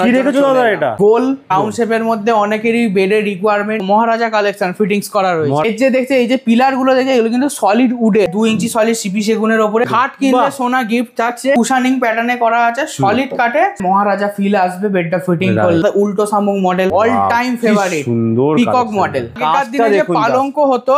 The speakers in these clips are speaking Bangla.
কি রেখেছো দাদা এটা? গোল রাউন্ড শেপের মধ্যে অনেকেরই বেডের রিকোয়ারমেন্ট, মহারাজা কালেকশন ফিটিংস করা রয়েছে। এর যে দেখতে এই যে পিলার গুলো দেখে এগুলো কিন্তু সলিড উডে 2 ইঞ্চি সলিড সিপি সেগুনের উপরে। খাট কিনলে সোনা গিফট থাকছে, কুশানিং প্যাটার্নে করা আছে, সলিড কাটে মহারাজা ফিল আসবে বেডটা ফিটিং করলে। উল্টো শামুক model all time favourite, peacock model. এটার দিনে যে পালঙ্ক হতো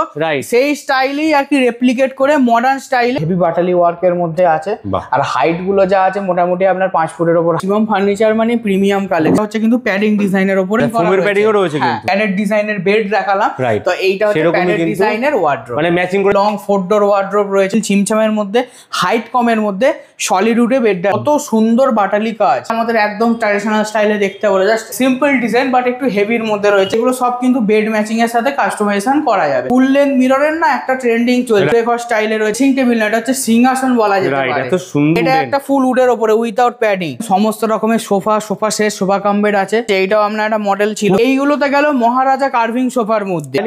সেই স্টাইলেই আর কি রেপ্লিকেট করে মডার্ন স্টাইলে হেভি বাটালি ওয়ার্কের মধ্যে আছে। আর হাইট গুলো যা আছে মোটামুটি আপনার 5 ফুটের উপর। শিবম ফার্নিচার মানে প্রিমিয়াম কালেকশন হচ্ছে কিন্তু প্যাডিং ডিজাইনের উপরে ফোমের প্যাডিংও রয়েছে কিন্তু। প্যাডেড ডিজাইনের বেড দেখালাম, তো এইটা হচ্ছে প্যাডেড ডিজাইনের ওয়ার্ড্রোব, মানে ম্যাচিং করে লং 4 ডোর ওয়ার্ড্রোব রয়েছে। ছিমছামের মধ্যে হাইট কমের মধ্যে সলিড উডে বেডটা, কত সুন্দর বাটালি কাজ। আমাদের একদম ট্র্যাডিশনাল স্টাইলে দেখতে বলে, জাস্ট সিম্পল ডিজাইন বাট একটু হেভির মধ্যে রয়েছে। এগুলো সব কিন্তু বেড ম্যাচিং এর সাথে কাস্টমাইজেশন করা যাবে। ফুল লেন্থ মিররের না একটা ট্রেন্ডিং চলছে ব্রেকফাস্ট স্টাইলে রয়েছে। টেবিল না, এটা হচ্ছে সিংহাসন বলা যেতে পারে। এটা একটা ফুল উডের উপরে উইদাউট প্যাডিং, সমস্ত রকমের sofa set, sofa cum bed আছে। এইটাও আপনার একটা মডেল ছিল। এইগুলোতে গেল মহারাজা কার্ভিং সোফার মধ্যে।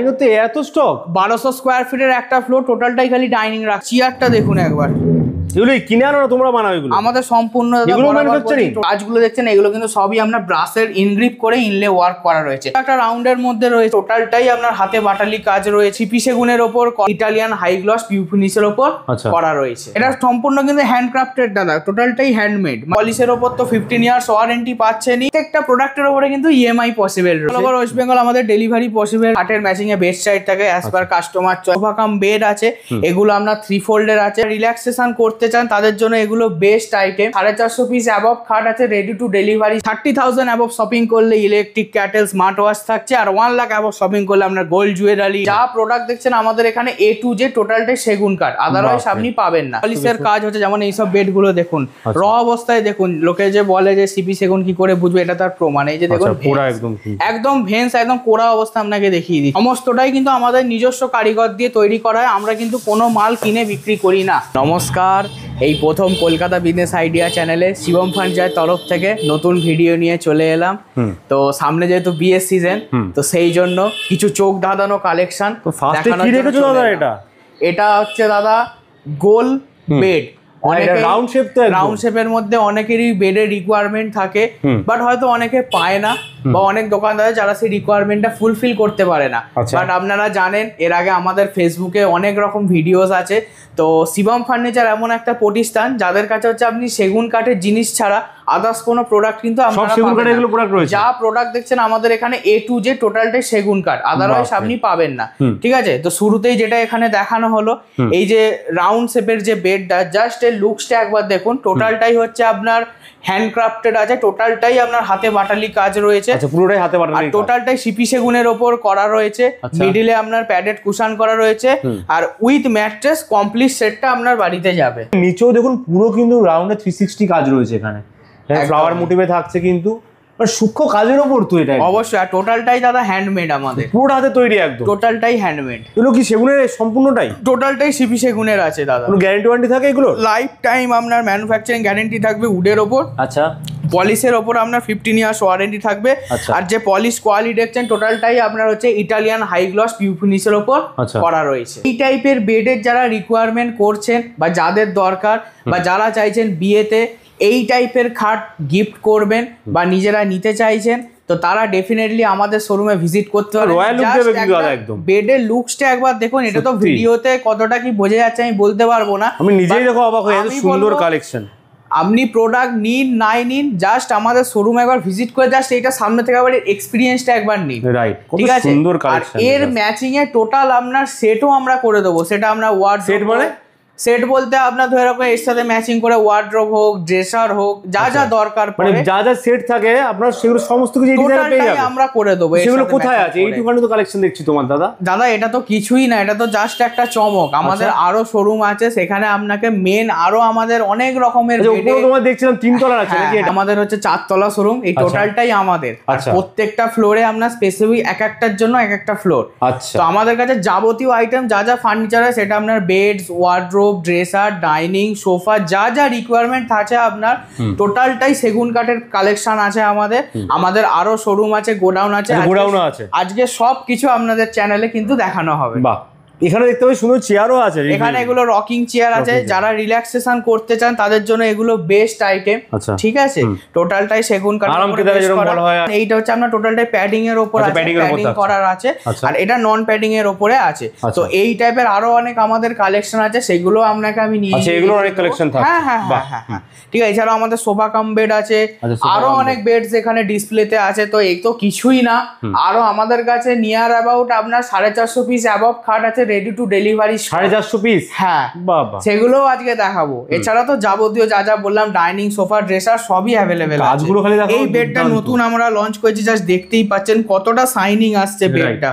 এত স্টক 1200 স্কোয়ার ফিটের একটা ফ্লোর, টোটালটাই খালি ডাইনিং রাখ। চেয়ারটা দেখুন একবার, এগুলো কিনে আনো না তোমরা বানাও? এগুলো আমাদের সম্পূর্ণ কাজগুলো দেখছেন এগুলো কিন্তু সবই আমরা ব্রাশের ইনগ্রিপ করে ইনলে ওয়ার্ক করা রয়েছে। একটা রাউন্ডের মধ্যে রয়েছে, টোটালটাই আপনার হাতে বাটালি কাজ রয়েছে। সিপি সেগুনের ওপর ইটালিয়ান হাই গ্লস পিউ ফিনিশের ওপর করা রয়েছে। এটা সম্পূর্ণ কিন্তু হ্যান্ডক্রাফটেড দাদা, টোটালটাই হ্যান্ডমেড। পলিশের ওপর তো 15 ইয়ার্স ওয়ারেন্টি পাচ্ছেনই। প্রত্যেকটা প্রোডাক্টের উপরে কিন্তু ইএমআই পসিবল রয়েছে। ওয়েস্ট বেঙ্গল আমাদের ডেলিভারি পসিবল। হাটের ম্যাচিং এ বেড সাইড থাকে as per customer. Sofa cum bed আছে, এগুলো আমরা 3 ফোল্ডের আছে। রিল্যাক্সেশন করতে চান তাদের জন্য এগুলো বেস্ট আইটেম। 450 পিস অ্যাবভ খাট আছে ready to delivery. 30,000 above shopping করলে ইলেকট্রিক ক্যাটেল স্মার্ট ওয়াচ থাকছে। আর 1 লাখ অ্যাবভ শপিং করলে আপনার গোল্ড জুয়েলারি। যা প্রোডাক্ট দেখছেন আমাদের এখানে A to Z টোটালটাই সেগুন কাঠ, আদারওয়াইজ আপনি পাবেন না। পলিশের কাজ হচ্ছে, যেমন এইসব বেড গুলো দেখুন র অবস্থায় দেখুন। লোকে যে বলে যে সিপি সেগুন কি করে বুঝবে, এটা তার প্রমাণ। এই যে দেখুন একদম ভেন্স, একদম কোরা অবস্থা আপনাকে দেখিয়ে দিই। সমস্তটাই কিন্তু আমাদের নিজস্ব কারিগর দিয়ে তৈরি করা হয়। আমরা কিন্তু কোনো মাল কিনে বিক্রি করি না। নমস্কার, এই প্রথম কলকাতা বিজনেস আইডিয়া চ্যানেলে শিবম ফার্নিচার তরফ থেকে নতুন ভিডিও নিয়ে চলে এলাম। তো সামনে যেহেতু বিয়ের সিজন, তো সেই জন্য কিছু চোখ ধাঁধানো কালেকশন। এটা হচ্ছে দাদা গোল বেড। রাউন্ড শেপের মধ্যে অনেকেরই বেডের রিকোয়ারমেন্ট থাকে, বাট হয়তো অনেকে পায় না, বা অনেক দোকানদার যারা সেই রিকোয়ারমেন্টটা ফুলফিল করতে পারে না। বাট আপনারা জানেন এর আগে আমাদের ফেসবুকে অনেক রকম ভিডিওস আছে। তো শিবম ফার্নিচার এমন একটা প্রতিষ্ঠান যাদের কাছে হচ্ছে আপনি সেগুন কাঠের জিনিস ছাড়া আদার্স কোনো প্রোডাক্ট কিন্তু যা প্রোডাক্ট দেখছেন আমাদের এখানে A to Z টোটালটাই সেগুন কাঠ, আদারওয়াইজ আপনি পাবেন না। ঠিক আছে, তো শুরুতেই যেটা এখানে দেখানো হলো এই যে রাউন্ড শেপের যে বেডটা, জাস্ট এর লুকসটা একবার দেখুন। টোটালটাই হচ্ছে আপনার হ্যান্ডক্রাফটেড আছে, টোটালটাই আপনার হাতে বাটালি কাজ রয়েছে। পুরোটাই হাতে বাটালি, টোটালটাই সিপি সেগুনের ওপর করা রয়েছে। মিডিলে আপনার প্যাডেড কুশন করা রয়েছে, আর উইথ ম্যাট্রেস কমপ্লিট সেটটা আপনার বাড়িতে যাবে। নিচেও দেখুন পুরো কিন্তু রাউন্ডে 360 কাজ রয়েছে এখানে। ফ্লাওয়ার মোটিভে থাকছে কিন্তু সূক্ষ্ম কাজের ওপর তো এটা অবশ্যই। আর টোটালটাই দাদা হ্যান্ডমেড, আমাদের পুরো হাতে তৈরি, একদম টোটালটাই হ্যান্ডমেড। এগুলো কি সেগুনের সম্পূর্ণটাই? টোটালটাই সিপি সেগুনের আছে দাদা। কোনো গ্যারান্টি ওয়ারেন্টি থাকে এগুলো? লাইফ টাইম আপনার ম্যানুফ্যাকচারিং গ্যারান্টি থাকবে উডের ওপর। আচ্ছা, পলিশের ওপর আপনার 15 ইয়ার্স ওয়ারেন্টি থাকবে। আর যে পলিশ কোয়ালিটি দেখছেন টোটালটাই আপনার হচ্ছে ইটালিয়ান হাই গ্লস পিউ ফিনিশের ওপর করা রয়েছে। এই টাইপের বেডের যারা রিকোয়ারমেন্ট করছেন বা যাদের দরকার, বা যারা চাইছেন বিয়েতে এই টাইপের খাট গিফট করবেন বা নিজেরা নিতে চাইছেন, তো তারা ডেফিনেটলি আমাদের শোরুমে ভিজিট করতে পারে। বেডের লুকসটা একবার দেখুন। এটা তো ভিডিওতে কতটা কি বোঝা যাচ্ছে আমি বলতে পারবো না, আমি নিজেই দেখো অবাক হয়ে যাচ্ছি। সুন্দর কালেকশন। আপনি প্রোডাক্ট নিন নাই নিন, জাস্ট আমাদের শোরুমে একবার ভিজিট করে জাস্ট এইটা সামনে থেকে একবার এক্সপিরিয়েন্সটা একবার নিন। ঠিক আছে, আর এর ম্যাচিং এ টোটাল আপনার সেটও আমরা করে দেবো। সেটা আমরা ওয়ার্ড সেট মানে সেট বলতে আপনার ধরে রাখুন এর সাথে ম্যাচিং করে ওয়ার্ড্রোব হোক, ড্রেসার হোক, যা যা দরকার পড়ে, যা যা সেট থাকে আপনার সেগুলো সমস্ত কিছু আমরা করে দেবো। সেগুলো কোথায় আছে? এইটুখানি তো কালেকশন দেখছি তোমার দাদা। এটা তো কিছুই না, এটা তো জাস্ট একটা চমক। আমাদের আরো শোরুম আছে, সেখানে আপনাকে মেন আরো আমাদের অনেক রকমের তোমার দেখছিলাম 3 তলা আছে নাকি? আমাদের হচ্ছে 4 তলা শোরুম। এই টোটালটাই আমাদের। প্রত্যেকটা ফ্লোরে আপনার স্পেসিফিক এক একটার জন্য এক একটা ফ্লোর। তো আমাদের কাছে যাবতীয় আইটেম যা যা ফার্নিচার আছে, সেটা আপনার beds, wardrobe, dresser, dining, sofa, যা যা রিকোয়ারমেন্ট আছে আপনার টোটালটাই সেগুন কাঠের কালেকশন আছে আমাদের। আমাদের আরো শোরুম আছে, গোডাউন আছে। গোডাউন আছে। আজকে সব কিছু আপনাদের চ্যানেলে কিন্তু দেখানো হবে। বাহ, এখানে দেখতে পাচ্ছি সুন্দর চেয়ারও আছে, এখানে এগুলো রকিং চেয়ার আছে, যারা রিল্যাক্সেশন করতে চান তাদের জন্য এগুলো বেস্ট আইটেম। ঠিক আছে, টোটালটাই সেগুন কাঠের উপরে বেস করা। এইটা হচ্ছে আপনার টোটালটাই প্যাডিং এর উপর আছে, প্যাডিং করার আছে, আর এটা নন প্যাডিং এর উপরে আছে। তো এই টাইপের আরো অনেক আমাদের কালেকশন আছে, সেগুলো আপনাকে আমি নিয়ে এগুলো অনেক কালেকশন থাকে। হ্যাঁ, ঠিক আছে। এছাড়াও আমাদের সোফা কাম বেড আছে, আরো অনেক বেডস এখানে ডিসপ্লেতে আছে। তো এই তো কিছুই না, আরো আমাদের কাছে নিয়ার অ্যাবাউট আপনার 450 পিস অ্যাবভ খাট আছে রেডি টু ডেলিভারি। 450 পিস? হ্যাঁ বাবা, সেগুলোও আজকে দেখাবো। এছাড়া তো যাবতীয় যা যা বললাম, ডাইনিং, সোফা, ড্রেসার সবই অ্যাভেলেবেল আছে। কাজগুলো খালি দেখো। এই বেডটা নতুন আমরা লঞ্চ করেছি, জাস্ট দেখতেই পাচ্ছেন কতটা শাইনিং আসছে বেডটা।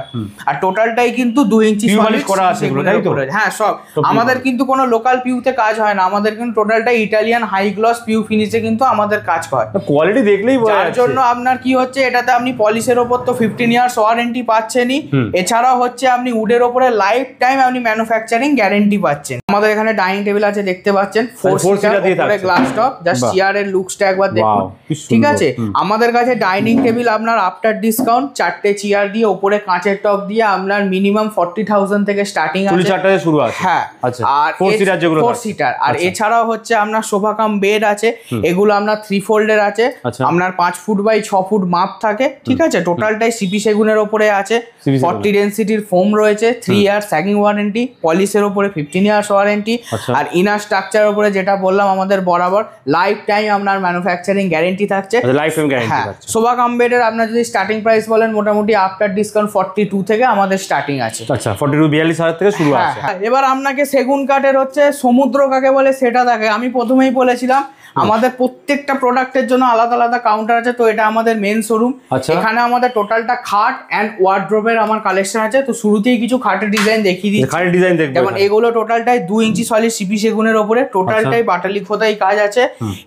আর টোটালটাই কিন্তু 2 ইঞ্চি সলিড করা আছে এগুলো, তাই তো? হ্যাঁ, সব আমাদের কিন্তু কোনো লোকাল পিউতে কাজ হয় না, আমাদের কিন্তু টোটালটাই ইটালিয়ান হাই গ্লস পিউ ফিনিশে কিন্তু আমাদের কাজ হয়। কোয়ালিটি দেখলেই বোঝা যাচ্ছে। যার জন্য আপনার কি হচ্ছে, এটাতে আপনি পলিশের ওপর তো 15 ইয়ার্স ওয়ারেন্টি পাচ্ছেনই, এছাড়াও হচ্ছে আপনি উডের ওপরে লাইফ টাইম আপনি ম্যানুফ্যাকচারিং গ্যারান্টি পাচ্ছেন। আমাদের এখানে ডাইনিং টেবিল আছে, দেখতে পাচ্ছেন 4 সিটার উপরে গ্লাস টপ। জাস্ট চেয়ারের লুকসটা একবার দেখুন, ঠিক আছে? আমাদের কাছে ডাইনিং টেবিল আপনার আফটার ডিসকাউন্ট 4টে চেয়ার দিয়ে উপরে কাঁচের টপ দিয়ে আপনার মিনিমাম 40,000 থেকে স্টার্টিং আছে। 4টা থেকে শুরু আছে। হ্যাঁ, আচ্ছা। আর 4 সিটার যেগুলো 4 সিটার। আর এছাড়াও হচ্ছে আপনার সোফা কাম বেড আছে, এগুলো আপনার 3 ফোল্ডের আছে, আপনার 5 ফুট বাই 6 ফুট মাপ থাকে, ঠিক আছে? টোটালটাই সিপি সেগুনের উপরে আছে, 40 ডেনসিটির ফোম রয়েছে, 3 ইয়ার স্যাগিং ওয়ারেন্টি, পলিশের উপরে 15 ইয়ার্স ওয়ারেন্টি, আর ইনার স্ট্রাকচারের উপরে যেটা বললাম আমাদের বরাবর লাইফ টাইম আপনার ম্যানুফ্যাকচারিং গ্যারান্টি থাকছে। লাইফ টাইম গ্যারান্টি থাকছে। সোফা কাম বেডের আপনার যদি স্টার্টিং প্রাইস বলেন, মোটামুটি আফটার ডিসকাউন্ট 42 থেকে আমাদের স্টার্টিং আছে। আচ্ছা, 42-42,000 থেকে শুরু আছে। এবার আপনাকে সেগুন কাঠের হচ্ছে সমুদ্র কাকে বলে সেটা দেখে। আমি প্রথমেই বলেছিলাম আমাদের প্রত্যেকটা প্রোডাক্টের জন্য আলাদা আলাদা কাউন্টার আছে। তো এটা আমাদের মেন শোরুম, এখানে আমাদের টোটালটা খাট এন্ড ওয়ার্ড্রোবের আমার কালেকশন আছে। তো শুরুতেই কিছু খাটের ডিজাইন দেখিয়ে দিচ্ছি। খাটের ডিজাইন দেখবেন, যেমন এগুলো টোটালটাই 2 ইঞ্চি সলিড সিপি সেগুনের উপরে, টোটালটাই বাটালি খোদাই কাজ আছে।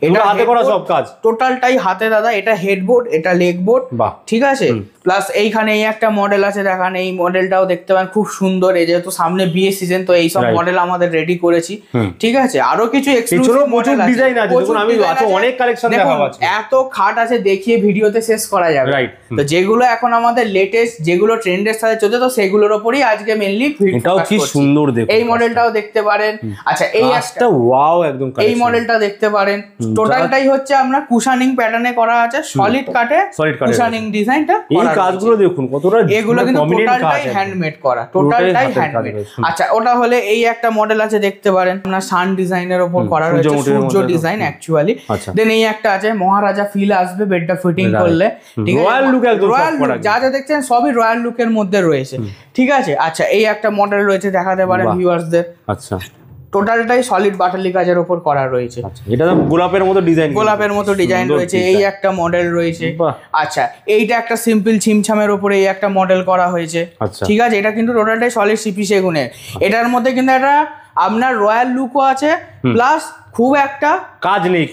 এটা হাতে করা সব কাজ, টোটালটাই হাতে দাদা। এটা হেডবোর্ড, এটা লেগ বোর্ড, ঠিক আছে? প্লাস এইখানে এই একটা মডেল আছে, দেখান এই মডেলটাও দেখতে পান, খুব সুন্দর। এই যেহেতু সামনে বিয়ে সিজন, তো এই সব মডেল আমাদের রেডি করেছি, ঠিক আছে? আরো কিছু এক্সক্লুসিভ মডেল আছে, ডিজাইন আছে, দেখুন আমি আছে অনেক কালেকশন দেখাবো আজকে। এত খাট আছে দেখিয়ে ভিডিওতে শেষ করা যাবে। তো যেগুলো এখন আমাদের লেটেস্ট, যেগুলো ট্রেন্ডের সাথে চলছে, তো সেগুলোর উপরই আজকে মেইনলি ভিডিও। এটাও কি সুন্দর, দেখুন এই মডেলটাও দেখতে পারেন। আচ্ছা, এই একটা ওয়াও একদম, এই মডেলটা দেখতে পারেন। টোটালটাই হচ্ছে আপনার কুশানিং প্যাটার্নে করা আছে, সলিড কাটে কুশানিং ডিজাইনটা। এই কাজগুলো দেখুন কতটা, এগুলো কিন্তু টোটালটাই হ্যান্ডমেড করা, টোটালটাই হ্যান্ডমেড। আচ্ছা, ওটা হলে এই একটা মডেল আছে, দেখতে পারেন আপনার সান ডিজাইনের উপর করা রয়েছে, সূর্য ডিজাইন অ্যাকচুয়ালি। দেন এই একটা আছে, মহারাজা ফিল আসবে বেডটা ফিটিং করলে, ঠিক আছে? রয়্যাল লুক, একদম রয়্যাল লুক, যা যা দেখছেন সবই রয়্যাল লুকের মধ্যে রয়েছে, ঠিক আছে? আচ্ছা, এই একটা মডেল রয়েছে, দেখাতে পারেন ভিউয়ার্সদের। আচ্ছা, টোটালটাই সলিড বাটালি কাজের উপর করা রয়েছে। এটা তো গোলাপের মতো ডিজাইন, গোলাপের মতো ডিজাইন রয়েছে। এই একটা মডেল রয়েছে। আচ্ছা, এইটা একটা সিম্পল ছিমছামের উপরে এই একটা মডেল করা হয়েছে, ঠিক আছে? এটা কিন্তু টোটালটাই সলিড সিপি সেগুনের। এটার মধ্যে কিন্তু একটা আপনার রয়্যাল লুকও আছে, প্লাস খুব একটা কাজ নেই,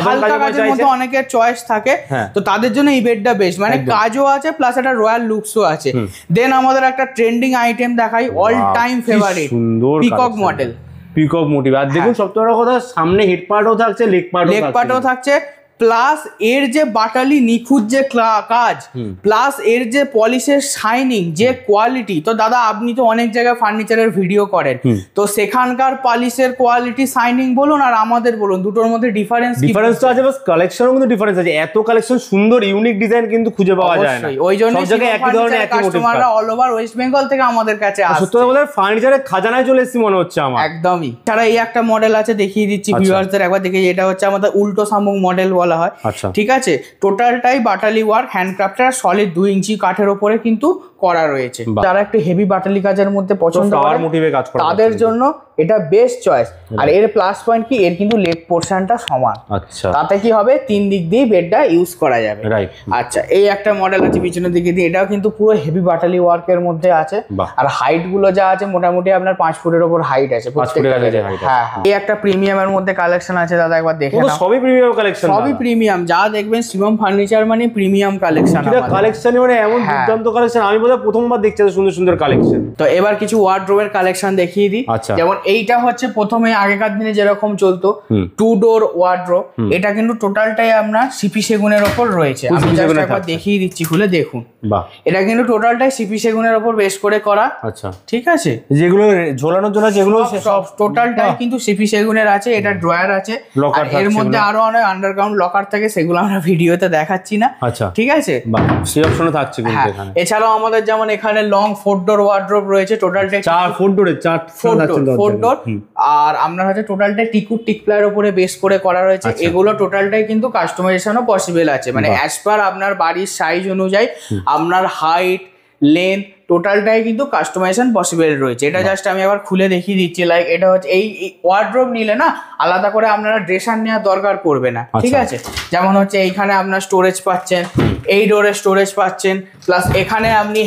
হালকা কাজের মধ্যে অনেকের চয়েস থাকে, তো তাদের জন্য এই বেডটা বেস্ট। মানে কাজও আছে প্লাস একটা রয়্যাল লুকসও আছে। দেন আমাদের একটা ট্রেন্ডিং আইটেম দেখাই, all time favourite, peacock model, peacock motif. আর দেখুন সব থেকে কথা, সামনে হেড পার্টও থাকছে, লেগ পার্টও থাকছে, প্লাস এর যে বাটালি নিখুঁত যে কাজ, প্লাস এর যে পলিশের শাইনিং, যে কোয়ালিটি। তো দাদা, আপনি তো অনেক জায়গায় ফার্নিচারের ভিডিও করেন, তো সেখানকার পলিশের কোয়ালিটি, শাইনিং বলুন আর আমাদের বলুন, দুটোর মধ্যে ডিফারেন্স তো আছে, বাস কালেকশনের মধ্যে ডিফারেন্স আছে। এত কালেকশন, সুন্দর ইউনিক ডিজাইন কিন্তু খুঁজে পাওয়া যায় না। ওই জন্য সব জায়গায় একই ধরনের কাস্টমাররা অল ওভার ওয়েস্ট বেঙ্গল থেকে আমাদের কাছে আসে। সত্যি কথা বলতে ফার্নিচারের খাজানায় চলে এসেছি মনে হচ্ছে আমার। একদমই। ছাড়া এই একটা মডেল আছে, দেখিয়ে দিচ্ছি ভিউয়ারদের একবার দেখে। এটা হচ্ছে আমাদের উল্টো শামুক মডেল বলা হয়, ঠিক আছে? টোটালটাই বাটালি ওয়ার্ক, হ্যান্ডক্রাফটের, সলিড 2 ইঞ্চি কাঠের উপরে কিন্তু করা রয়েছে। যারা একটু হেভি বাটালি কাজের মধ্যে পছন্দ করে তাদের জন্য এটা বেস্ট চয়েস। আর এর প্লাস পয়েন্ট কি, এর কিন্তু লেগ পোর্শনটা সমান। আচ্ছা, তাতে কি হবে, 3 দিক দিয়ে বেডটা ইউজ করা যাবে। আচ্ছা, এই একটা মডেল আছে পিছনের দিকে দিয়ে, এটাও কিন্তু পুরো হেভি বাটালি ওয়ার্কের মধ্যে আছে। আর হাইট গুলো যা আছে মোটামুটি আপনার 5 ফুটের উপর হাইট আছে। হ্যাঁ, এই একটা প্রিমিয়ামের মধ্যে কালেকশন আছে দাদা, একবার দেখে নাও। সবই প্রিমিয়াম কালেকশন, সবই প্রিমিয়াম। যা দেখবেন শিবম ফার্নিচার মানে প্রিমিয়াম কালেকশন। কালেকশন মানে এমন দুর্দান্ত কালেকশন, আমি বোধহয় প্রথমবার দেখছি সুন্দর সুন্দর কালেকশন। তো এবার কিছু ওয়ার্ড্রোবের কালেকশন দেখিয়ে দিই। যেমন এইটা হচ্ছে প্রথমে আগেকার দিনে যেরকম চলতো 2 ডোর ওয়ার্ড্রোব, এটা কিন্তু টোটালটাই আপনার সিপি সেগুনের ওপর রয়েছে। আমি জাস্ট একবার দেখিয়ে দিচ্ছি, খুলে দেখুন। এটা কিন্তু টোটালটাই সিপি সেগুনের ওপর বেশ করে করা। আচ্ছা, ঠিক আছে। যেগুলো ঝোলানোর জন্য যেগুলো সব টোটালটাই কিন্তু সিপি সেগুনের আছে। এটা ড্রয়ার আছে, আর এর মধ্যে আরো অনেক আন্ডারগ্রাউন্ড লকার থাকে, সেগুলো আমরা ভিডিওতে দেখাচ্ছি না। আচ্ছা, ঠিক আছে। সেই অপশনও থাকছে কিন্তু এখানে। এছাড়াও আমাদের যেমন এখানে লং 4 ডোর ওয়ার্ড্রোব রয়েছে, টোটালটাই 4 ডোর। আর আপনার হচ্ছে টোটালটাই টিক প্লাইয়ের উপরে বেস করে করা রয়েছে। এগুলো টোটালটাই কিন্তু কাস্টমাইজেশনও পসিবল আছে, মানে অ্যাজ পার আপনার বাড়ির সাইজ অনুযায়ী আপনার হাইট লেন্থ টোটালটাই কিন্তু কাস্টমাইজেশন পসিবল রয়েছে। এটা জাস্ট আমি আবার খুলে দেখিয়ে দিচ্ছি। লাইক এটা হচ্ছে এই ওয়ার্ড্রোব নিলে না আলাদা করে আপনারা ড্রেসার নেওয়ার দরকার পড়বে না। ঠিক আছে। যেমন হচ্ছে এইখানে আপনার স্টোরেজ পাচ্ছেন, এই ডোরে স্টোরেজ পাচ্ছেন, প্লাস এখানে আপনি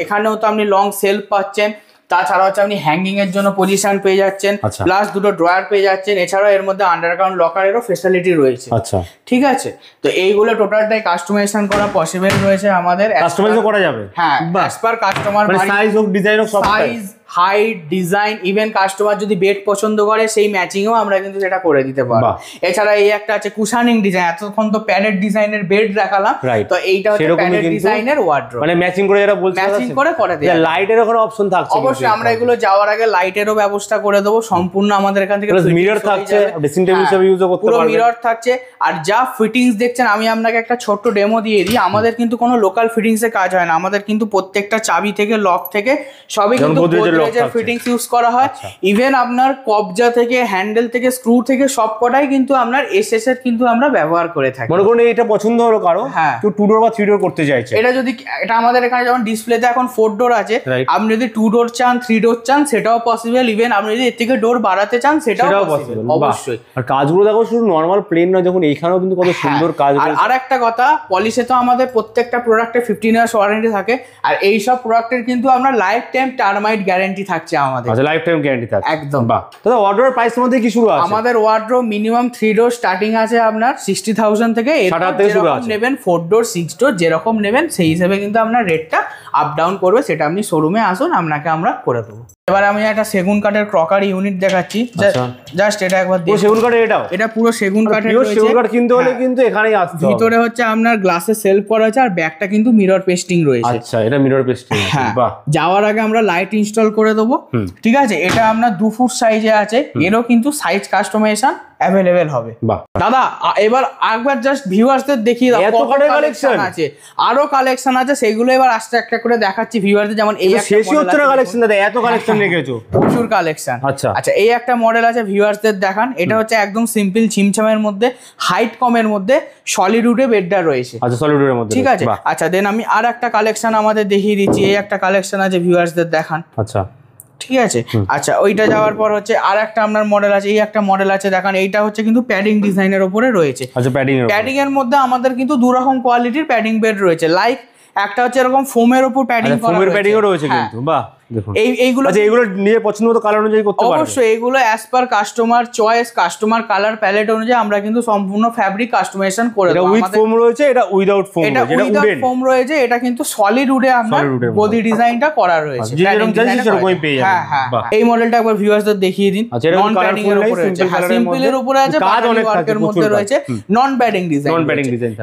এখানেও তো আপনি লং সেলফ পাচ্ছেন। তাছাড়া হচ্ছে আপনি হ্যাঙ্গিং এর জন্য পজিশন পেয়ে যাচ্ছেন, প্লাস 2টো ড্রয়ার পেয়ে যাচ্ছেন। এছাড়াও এর মধ্যে আন্ডারগ্রাউন্ড লকারেরও ফেসিলিটি রয়েছে। আচ্ছা, ঠিক আছে। তো এইগুলো টোটালটাই কাস্টমাইজেশন করা পসিবল রয়েছে আমাদের। কাস্টমাইজও করা যাবে। হ্যাঁ, অ্যাজ পার কাস্টমার, মানে সাইজ হোক ডিজাইন হোক, সব size height design, even customer যদি বেড পছন্দ করে সেই ম্যাচিংও আমরা কিন্তু সেটা করে দিতে পারবো। এছাড়া এই একটা আছে কুশানিং ডিজাইন। এতক্ষণ তো প্যাডেড ডিজাইনের বেড দেখালাম, তো এইটা হচ্ছে প্যাডেড ডিজাইনের ওয়ার্ড্রোব, মানে ম্যাচিং করে যারা বলছে ম্যাচিং করে দেয়া। লাইটের কোনো অপশন থাকছে? অবশ্যই আমরা এগুলো যাওয়ার আগে লাইটেরও ব্যবস্থা করে দেবো সম্পূর্ণ। আমাদের এখান থেকে মিরর থাকছে, ড্রেসিং টেবিল হিসেবে ইউজও করতে পারবেন। পুরো মিরর থাকছে। আর যা ফিটিংস দেখছেন, আমি আপনাকে একটা ছোট্ট ডেমো দিয়ে দিই। আমাদের কিন্তু কোনো লোকাল ফিটিংস এ কাজ হয় না। আমাদের কিন্তু প্রত্যেকটা চাবি থেকে লক থেকে সবই কিন্তু গোদরেজের ফিটিংস ইউজ করা হয়। ইভেন আপনার কবজা থেকে হ্যান্ডেল থেকে স্ক্রু থেকে সব কটাই কিন্তু আপনার এসএস এর কিন্তু আমরা ব্যবহার করে থাকি। মনে করুন এটা পছন্দ হলো কারো, কেউ 2 ডোর বা 3 ডোর করতে চাইছে, এটা যদি এটা আমাদের এখানে যেমন ডিসপ্লেতে এখন 4 ডোর আছে, আপনি যদি 2 ডোর চান 3 ডোর চান সেটাও পসিবল। ইভেন আপনি যদি এর থেকে ডোর বাড়াতে চান সেটাও পসিবল। অবশ্যই। আর কাজগুলো দেখো শুধু নরমাল প্লেন নয়, যখন এইখানেও কিন্তু কত সুন্দর কাজ। আর একটা কথা, পলিশে তো আমাদের প্রত্যেকটা প্রোডাক্টে 15 ইয়ার্স ওয়ারেন্টি থাকে। আর এই সব প্রোডাক্টের কিন্তু আমরা লাইফ টাইম টার্মাইট গ্যারান্টি থাকছে আমাদের। আচ্ছা, লাইফ টাইম গ্যারান্টি থাকছে একদম। বাহ। দাদা ওয়ার্ড্রোবের প্রাইসের মধ্যে কি শুরু আছে? আমাদের ওয়ার্ড্রোব মিনিমাম 3 ডোর স্টার্টিং আছে আপনার 60,000 থেকে। যেরকম নেবেন 4 ডোর 6 ডোর যেরকম নেবেন সেই হিসেবে কিন্তু আপনার রেটটা আপ ডাউন করবে। সেটা আপনি শোরুমে আসুন, আপনাকে আমরা করে দেবো। এবার আমি একটা সেগুন কাঠের ক্রকারি ইউনিট দেখাচ্ছি। জাস্ট এটা একবার দেখুন। সেগুন কাঠের এটা পুরো সেগুন কাঠের রয়েছে। সেগুন কাঠ কিনতে হলে কিন্তু এখানেই আসতে হবে। ভিতরে হচ্ছে আপনার গ্লাসে সেলফ করা আছে, আর ব্যাকটা কিন্তু মিরর পেস্টিং রয়েছে। আচ্ছা, এটা মিরর পেস্টিং। বাহ। যাওয়ার আগে আমরা লাইট ইনস্টল করে দেবো। ঠিক আছে। এটা আপনার 2 ফুট সাইজে আছে। এরও কিন্তু সাইজ কাস্টমাইজেশন অ্যাভেলেবেল হবে। দাদা এবার একবার জাস্ট ভিউয়ার্সদের দেখিয়ে দাও কত কালেকশন আছে। আরো কালেকশন আছে, সেগুলো এবার আস্তে একটা করে দেখাচ্ছি ভিউয়ারদের। যেমন এই একটা শেষই হচ্ছে না কালেকশন, দাদা এত কালেকশন রেখেছো, প্রচুর কালেকশন। আচ্ছা, এই একটা মডেল আছে, ভিউয়ার্সদের দেখান। এটা হচ্ছে একদম সিম্পল ছিমছামের মধ্যে, হাইট কমের মধ্যে, সলিড উডে বেডটা রয়েছে। আচ্ছা, সলিড উডের মধ্যে। ঠিক আছে। আচ্ছা, দেন আমি আর একটা কালেকশন আমাদের দেখিয়ে দিচ্ছি। এই একটা কালেকশন আছে, ভিউয়ার্সদের দেখান। আচ্ছা, ঠিক আছে। আচ্ছা, ওইটা যাওয়ার পর হচ্ছে আর একটা আপনার মডেল আছে। এই একটা মডেল আছে দেখান। এইটা হচ্ছে কিন্তু প্যাডিং ডিজাইনের উপরে রয়েছে। আচ্ছা, প্যাডিং এর মধ্যে আমাদের কিন্তু 2 রকম কোয়ালিটির প্যাডিং বেড রয়েছে। লাইক একটা হচ্ছে এরকম ফোমের উপর প্যাডিং করা ফোমের প্যাডিংও রয়েছে কিন্তু। বাহ, দেখুন এইগুলো। আচ্ছা, এগুলো নিয়ে পছন্দ মতো কালার অনুযায়ী করতে পারবেন। অবশ্যই এগুলো as per customer choice, customer colour palette অনুযায়ী আমরা কিন্তু সম্পূর্ণ ফ্যাব্রিক কাস্টমাইজেশন করে দেব। এটা উইথ ফোম রয়েছে, এটা উইদাউট ফোম রয়েছে। এটা উইদাউট ফোম রয়েছে। এটা কিন্তু সলিড উডে আপনার বডি ডিজাইনটা করা রয়েছে। যেরকম চাইছেন সেরকমই পেয়ে যাবেন। হ্যাঁ, এই মডেলটা একবার ভিউয়ার্সদের দেখিয়ে দিন। নন প্যাডিং এর উপরে রয়েছে, সিম্পলের উপরে আছে, কাজ অনেক ওয়ার্কের মধ্যে রয়েছে, নন প্যাডিং ডিজাইন।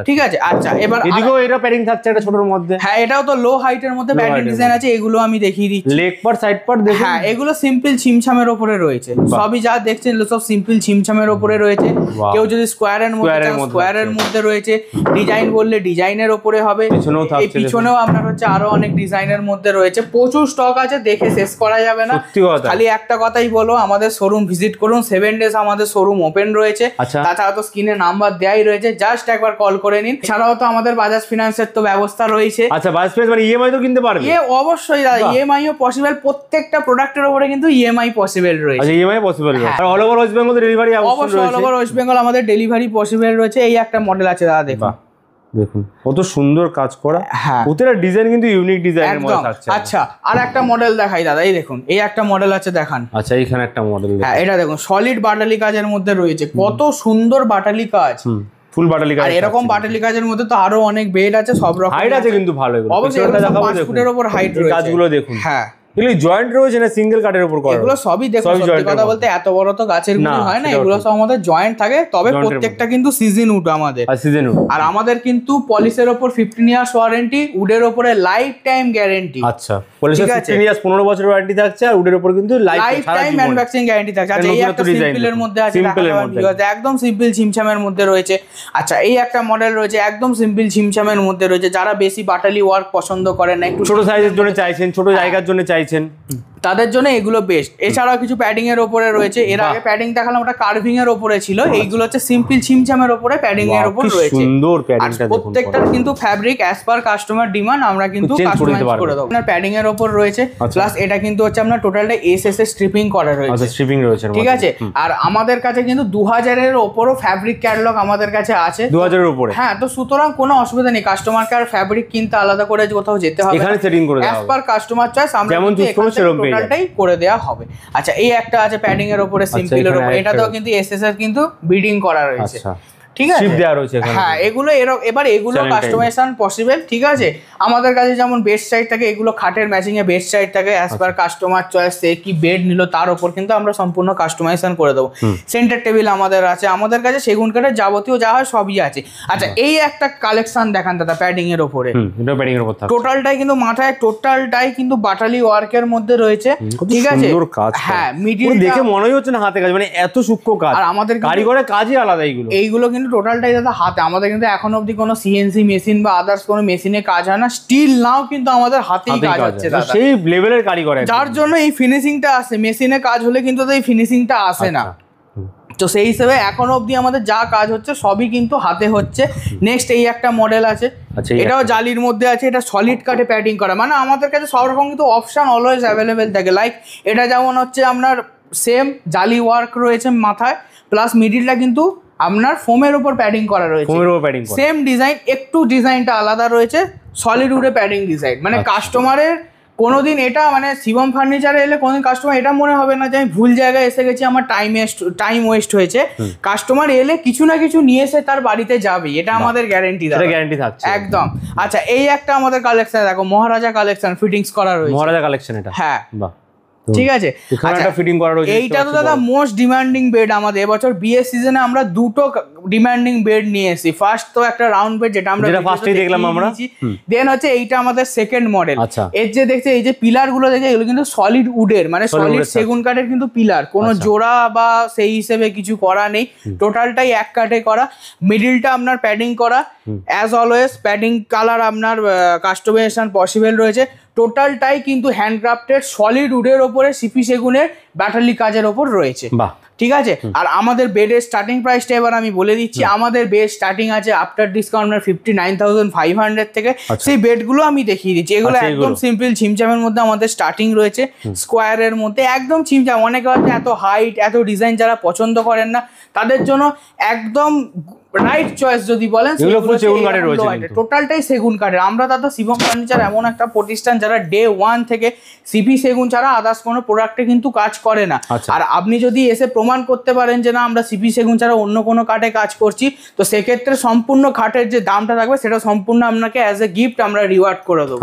ঠিক আছে। আচ্ছা, এবার এদিকেও এটা প্যাডিং থাকছে একটা ছোটর মধ্যে। হ্যাঁ, এটাও তো লো হাইটের মধ্যে প্যাডিং ডিজাইন আছে। এগুলো আমি দেখিয়ে দিচ্ছি। লেগ পার সাইড পার দেখুন। হ্যাঁ, এগুলো সিম্পল ছিমছামের উপরে রয়েছে। সবই যা দেখছেন সব সিম্পল ছিমছামের উপরে রয়েছে। কেউ যদি স্কোয়ারের মধ্যে স্কোয়ারের মধ্যে রয়েছে, ডিজাইন বললে ডিজাইনের উপরে হবে। এই পিছনেও আপনার হচ্ছে আরো অনেক ডিজাইনের মধ্যে রয়েছে। প্রচুর স্টক আছে, দেখে শেষ করা যাবে না। খালি একটা কথাই বলো, আমাদের শোরুম ভিজিট করুন। 7 ডেজ আমাদের শোরুম ওপেন রয়েছে। তাছাড়া তো স্ক্রিনে নাম্বার দেয়াই রয়েছে, জাস্ট একবার কল করে নিন। এছাড়াও তো আমাদের বাজাজ ফিনান্সের তো ব্যবস্থা রয়েছে। আচ্ছা, বাজাজ ফিনান্স মানে ইএমআই তো কিনতে পারবে? অবশ্যই দাদা, ইএমআই ও পসিবল। প্রত্যেকটা প্রোডাক্টের উপরে কিন্তু ইএমআই পসিবল রয়েছে। আচ্ছা, ইএমআই পসিবল রয়েছে। আর all over West Bengal delivery অবশ্যই অল ওভার ওয়েস্ট বেঙ্গল আমাদের ডেলিভারি পসিবল রয়েছে। এই একটা মডেল আছে দাদা, দেখুন। দেখুন কত সুন্দর কাজ করা। প্রত্যেকটা ডিজাইন কিন্তু ইউনিক ডিজাইনের মধ্যে থাকছে। আচ্ছা, আর একটা মডেল দেখাই দাদা। এই দেখুন, এই একটা মডেল আছে দেখান। আচ্ছা, এইখানে একটা মডেল। হ্যাঁ, এটা দেখুন সলিড বাটালি কাজের মধ্যে রয়েছে। কত সুন্দর বাটালি কাজ, ফুল বাটালি কাজ। আর এরকম বাটালি কাজের মধ্যে তো আরো অনেক বেড আছে, সব রকম হাইট আছে কিন্তু ভালো। এগুলো অবশ্যই 5 ফুটের উপর হাইট রয়েছে। কাজগুলো দেখুন। হ্যাঁ, এগুলো জয়েন্ট রয়েছে না সিঙ্গেল কাঠের উপর করা? এগুলো সবই দেখো, সত্যি কথা বলতে এত বড় তো গাছের গুঁড়ি হয় না, এগুলো সব আমাদের জয়েন্ট থাকে, তবে প্রত্যেকটা কিন্তু সিজন উড আমাদের। আর আমাদের কিন্তু পলিশের উপর 15 ইয়ার্স ওয়ারেন্টি, উডের উপরে লাইফ টাইম গ্যারান্টি। আচ্ছা, পলিশের 15 ইয়ার্স 15 বছর ওয়ারেন্টি থাকছে, আর উডের উপর কিন্তু লাইফ টাইম ম্যানুফ্যাকচারিং গ্যারান্টি থাকছে। আচ্ছা, এই একটা সিম্পলের মধ্যে আছে, একদম সিম্পল ছিমছামের মধ্যে রয়েছে। আচ্ছা, এই একটা মডেল রয়েছে একদম সিম্পল ছিমছামের মধ্যে রয়েছে, যারা বেশি বাটালি ওয়ার্ক পছন্দ করেন না, একটু ছোট সাইজের জন্য চাইছেন, ছোট জায়গার জন্য চাইছেন, তাদের জন্য এগুলো বেস্ট। এছাড়াও কিছু প্যাডিং এর উপরে রয়েছে, এর আগে প্যাডিং দেখালাম ওটা কার্ভিং এর উপরে ছিল, এইগুলো হচ্ছে সিম্পল ছিমছামের উপরে প্যাডিং এর উপর রয়েছে। সুন্দর প্যাডিংটা দেখুন, প্রত্যেকটার কিন্তু fabric as per customer demand আমরা কিন্তু কাস্টমাইজ করে দেব। আপনার প্যাডিং এর উপর রয়েছে, প্লাস এটা কিন্তু হচ্ছে আপনার টোটালটা এসএস এর স্ট্রিপিং করা রয়েছে। আচ্ছা, স্ট্রিপিং রয়েছে, ঠিক আছে। আর আমাদের কাছে কিন্তু 2000 এর উপরও ফ্যাব্রিক ক্যাটালগ আমাদের কাছে আছে, 2000 এর উপরে। হ্যাঁ, তো সুতরাং কোনো অসুবিধা নেই, কাস্টমারকে আর ফ্যাব্রিক কিনতে আলাদা করে কোথাও যেতে হবে, এখানে সেটিং করে দেওয়া হবে। অ্যাজ পার কাস্টমার চয়েস আমরা যেমন চুজ করব সেরকম টোটালটাই করে দেওয়া হবে। আচ্ছা, এই একটা আছে প্যাডিং এর উপরে সিম্পলের উপরে, এটাতেও কিন্তু এসএস এর কিন্তু বিডিং করা রয়েছে। ঠিক আছে, হ্যাঁ, এগুলো এবার এগুলো কাস্টমাইজেশন পসিবল। ঠিক আছে, আমাদের কাছে যেমন বেড সাইড থাকে, এগুলো খাটের ম্যাচিং এ বেড সাইড থাকে, অ্যাজ পার কাস্টমার চয়েস সে কি বেড নিল তার উপর কিন্তু আমরা সম্পূর্ণ কাস্টমাইজেশন করে দেবো। সেন্টার টেবিল আমাদের আছে, আমাদের কাছে সেগুন কাঠের যাবতীয় যা হয় সবই আছে। আচ্ছা, এই একটা কালেকশন দেখান দাদা প্যাডিং এর উপরে, টোটালটাই কিন্তু মাথায় টোটালটাই কিন্তু বাটালি ওয়ার্কের মধ্যে রয়েছে। ঠিক আছে, হ্যাঁ, মিডিল দেখে মনেই হচ্ছে না হাতে কাজ, মানে এত সূক্ষ্ম কাজ, আর আমাদের কারিগরের কাজই আলাদা। এইগুলো কিন্তু টোটালটাই দাদা হাতে, আমাদের কিন্তু এখন অবধি কোনো সিএনসি মেশিন বা আদার্স কোনো মেশিনে কাজ হয় না, স্টিল নাও কিন্তু আমাদের হাতেই কাজ হচ্ছে দাদা, সেই লেভেলের কারিগর, যার জন্য এই ফিনিশিংটা আসে। মেশিনে কাজ হলে কিন্তু এই ফিনিশিংটা আসে না, তো সেই হিসেবে এখন অবধি আমাদের যা কাজ হচ্ছে সবই কিন্তু হাতে হচ্ছে। নেক্সট এই একটা মডেল আছে, এটাও জালির মধ্যে আছে, এটা সলিড কাঠে প্যাডিং করা, মানে আমাদের কাছে সব রকম কিন্তু অপশন অলওয়েজ অ্যাভেলেবেল থাকে। লাইক এটা যেমন হচ্ছে আপনার সেম জালি ওয়ার্ক রয়েছে মাথায়, প্লাস মিডিলটা কিন্তু আপনার ফোমের উপর প্যাডিং করা রয়েছে, সেম ডিজাইন, একটু ডিজাইনটা আলাদা রয়েছে, সলিড উডে প্যাডিং ডিজাইন। মানে কাস্টমারের কোনোদিন এটা মানে শিবম ফার্নিচারে এলে কোনোদিন কাস্টমার এটা মনে হবে না যে আমি ভুল জায়গায় এসে গেছি, আমার টাইম ওয়েস্ট হয়েছে। কাস্টমার এলে কিছু না কিছু নিয়ে এসে তার বাড়িতে যাবে, এটা আমাদের গ্যারেন্টি থাকছে একদম। আচ্ছা, এই একটা আমাদের কালেকশন দেখো, মহারাজা কালেকশন ফিটিংস করা রয়েছে, মহারাজা কালেকশন এটা, হ্যাঁ, বাহ, ঠিক আছে। এইটা তো দাদা মোস্ট ডিমান্ডিং বেড আমাদের এবছর বিয়ে সিজনে আমরা দুটো ডিমান্ডিং বেড নিয়ে এসেছি। ফার্স্ট তো একটা রাউন্ড বেড, যেটা আমরা ফার্স্টেই দেখলাম আমরা, দেন হচ্ছে এইটা আমাদের সেকেন্ড মডেল। এর যে দেখছে এই যে পিলার গুলো দেখে, এগুলো কিন্তু সলিড উডের, মানে সলিড সেগুন কাঠের কিন্তু পিলার, কোনো জোড়া বা সেই হিসেবে কিছু করা নেই, টোটালটাই এক কাঠে করা। মিডিলটা আপনার প্যাডিং করা, অ্যাজ অলওয়েজ প্যাডিং কালার আপনার কাস্টমাইজেশন পসিবল রয়েছে। টোটালটাই কিন্তু হ্যান্ডক্রাফটেড সলিড উডের ওপরে সিপি সেগুনের ব্যাটালি কাজের ওপর রয়েছে, ঠিক আছে। আর আমাদের বেডের স্টার্টিং প্রাইসটা এবার আমি বলে দিচ্ছি, আমাদের বেড স্টার্টিং আছে আফটার ডিসকাউন্ট 59,500 থেকে। সেই বেডগুলো আমি দেখিয়ে দিচ্ছি, এগুলো একদম সিম্পল ছিমছামের মধ্যে আমাদের স্টার্টিং রয়েছে, স্কোয়ারের মধ্যে একদম ছিমছাম। অনেকে হচ্ছে এত হাইট এত ডিজাইন যারা পছন্দ করেন না, তাদের জন্য একদম রাইট চয়েস যদি বলেন, টোটালটাই সেগুন কাঠের। আমরা দাদা শিবম ফার্নিচার এমন একটা প্রতিষ্ঠান যারা ডে 1 থেকে সিপি সেগুন ছাড়া আদার্স কোনো প্রোডাক্টে কিন্তু কাজ করে না। আর আপনি যদি এসে প্রমাণ করতে পারেন যে না আমরা সিপি সেগুন ছাড়া অন্য কোনো কাঠে কাজ করছি, তো সেক্ষেত্রে সম্পূর্ণ খাটের যে দামটা থাকবে সেটা সম্পূর্ণ আপনাকে অ্যাজ এ গিফট আমরা রিওয়ার্ড করে দেবো,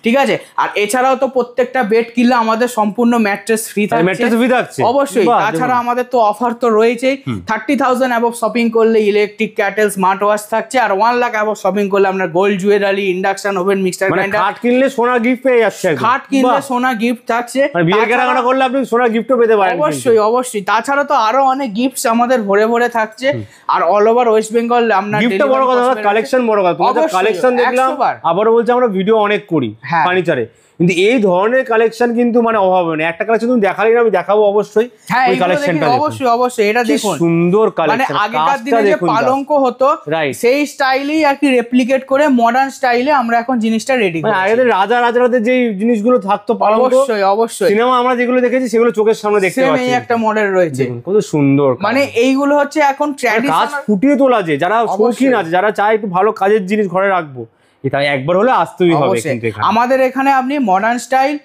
ঠিক আছে। আর এছাড়াও তো প্রত্যেকটা বেড কিনলে আমাদের সম্পূর্ণ ম্যাট্রেস ফ্রি থাকছে অবশ্যই। তাছাড়া আমাদের তো অফার তো রয়েছেই, 30,000 অ্যাবভ শপিং করলে ইলেকট্রিক ক্যাটেল স্মার্ট ওয়াচ থাকছে, আর 1 লাখ অ্যাবভ শপিং করলে আপনার gold jewellery, induction oven, mixer grinder. খাট কিনলে সোনা গিফট পেয়ে যাচ্ছে, খাট কিনলে সোনা গিফট থাকছে, বিয়ের কেনাকাটা করলে আপনি সোনা গিফটও পেতে পারেন। অবশ্যই অবশ্যই। তাছাড়া তো আরো অনেক গিফটস আমাদের ভরে ভরে থাকছে। আর অল ওভার ওয়েস্ট বেঙ্গল আপনার গিফটটা বড় কথা, কালেকশন বড় কথা। তোমাদের কালেকশন দেখলাম, আবারও বলছি আমরা ভিডিও অনেক করি ফার্নিচারে, কিন্তু এই ধরনের কালেকশন কিন্তু মানে অভাব নেই। একটা কালেকশন তুমি দেখালে না, আমি দেখাবো অবশ্যই। হ্যাঁ, এই কালেকশনটা অবশ্যই অবশ্যই, এটা দেখুন সুন্দর কালেকশন। মানে আগেকার দিনে যে পালঙ্ক হতো সেই স্টাইলেই আর কি রেপ্লিকেট করে মডার্ন স্টাইলে আমরা এখন জিনিসটা রেডি করি। আগের রাজাদের যে জিনিসগুলো থাকতো পালঙ্ক, অবশ্যই অবশ্যই, সিনেমা আমরা যেগুলো দেখেছি সেগুলো চোখের সামনে দেখতে পাচ্ছি। এই একটা মডেল রয়েছে, কত সুন্দর। মানে এইগুলো হচ্ছে এখন ট্র্যাডিশনাল কাজ ফুটিয়ে তোলা, যে যারা শৌখিন আছে, যারা চায় একটু ভালো কাজের জিনিস ঘরে রাখবো, এটা একবার হলে আসতেই হবে। আমাদের এখানে আপনি মডার্ন স্টাইল,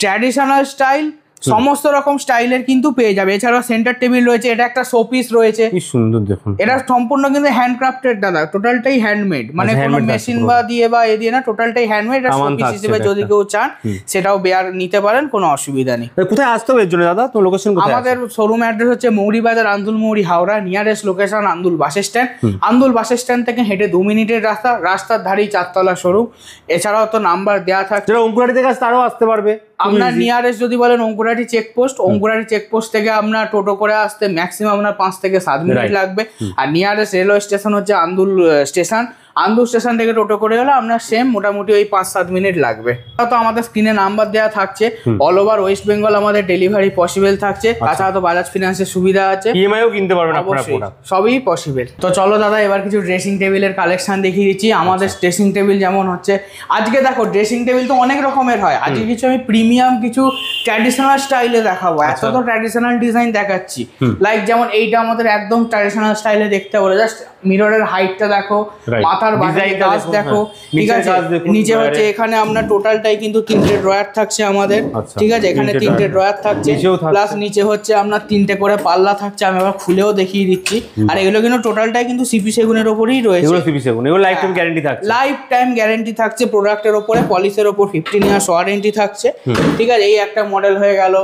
ট্র্যাডিশনাল স্টাইল, সমস্ত রকম স্টাইলের কিন্তু পেয়ে যাবে। এছাড়াও সেন্টার টেবিল রয়েছে, এটা একটা শোপিস রয়েছে, কি সুন্দর দেখুন। এটা সম্পূর্ণ কিন্তু হ্যান্ডক্রাফটেড দাদা, টোটালটাই হ্যান্ডমেড, মানে কোনো মেশিন বা দিয়ে বা এ দিয়ে না, টোটালটাই হ্যান্ডমেড। এটা শোপিস হিসেবে যদি কেউ চান সেটাও বেয়ার নিতে পারেন, কোনো অসুবিধা নেই। কোথায় আসতে হবে এর জন্য দাদা, তো লোকেশন কোথায়? আমাদের শোরুম অ্যাড্রেস হচ্ছে মৌরিবাজার, আন্দুল মৌরি, Howrah. Nearest location Andul bus stand. Andul bus stand থেকে হেঁটে 2 মিনিটের রাস্তা, রাস্তার ধারেই 4 তলা শোরুম। এছাড়াও তো নাম্বার দেওয়া থাকে, যারা অঙ্কুরাটি থেকে আসে তারাও আসতে পারবে। আপনার নিয়ারেস্ট যদি বলেন অঙ্কুরাটি চেকপোস্ট, অঙ্কুরাটি চেকপোস্ট থেকে আপনার টোটো করে আসতে ম্যাক্সিমাম আপনার 5 থেকে 7 মিনিট লাগবে। আর নিয়ারেস্ট রেলওয়ে স্টেশন হচ্ছে আন্দুল স্টেশন। আন্দুল স্টেশন থেকে টোটো করে হলে আপনার সেম মোটামুটি ওই 5-7 মিনিট লাগবে। তো আমাদের স্ক্রিনে নাম্বার দেওয়া থাকছে। অল ওভার ওয়েস্ট বেঙ্গল আমাদের ডেলিভারি পসিবল থাকছে। তাছাড়া তো বাজাজ ফিনান্সের সুবিধা আছে, ইএমআইও কিনতে পারবেন আপনারা, সবই পসিবল। তো চলো দাদা এবার কিছু ড্রেসিং টেবিলের কালেকশন দেখিয়ে দিচ্ছি। আমাদের ড্রেসিং টেবিল যেমন হচ্ছে, আজকে দেখো ড্রেসিং টেবিল তো অনেক রকমের হয়, আজকে কিছু আমি প্রিমিয়াম কিছু ট্র্যাডিশনাল স্টাইলে দেখাবো। এত তো ট্র্যাডিশনাল ডিজাইন দেখাচ্ছি, লাইক যেমন এইটা আমাদের একদম ট্র্যাডিশনাল স্টাইলে দেখতে পারো। জাস্ট মিররের হাইটটা দেখো, মাথার বাটালি কাজ দেখো, ঠিক আছে। নিচে হচ্ছে এখানে আপনার টোটালটাই কিন্তু 3টে ড্রয়ার থাকছে আমাদের, ঠিক আছে। এখানে 3টে ড্রয়ার থাকছে, প্লাস নিচে হচ্ছে আপনার 3টে করে পাল্লা থাকছে। আমি আবার খুলেও দেখিয়ে দিচ্ছি। আর এগুলো কিন্তু টোটালটাই কিন্তু সিপি সেগুনের উপরেই রয়েছে। এগুলো সিপি সেগুন, এগুলো লাইফ টাইম গ্যারান্টি থাকছে। লাইফ টাইম গ্যারান্টি থাকছে প্রোডাক্টের উপরে, পলিশের উপর 15 ইয়ার্স ওয়ারেন্টি থাকছে, ঠিক আছে। এই একটা মডেল হয়ে গেল।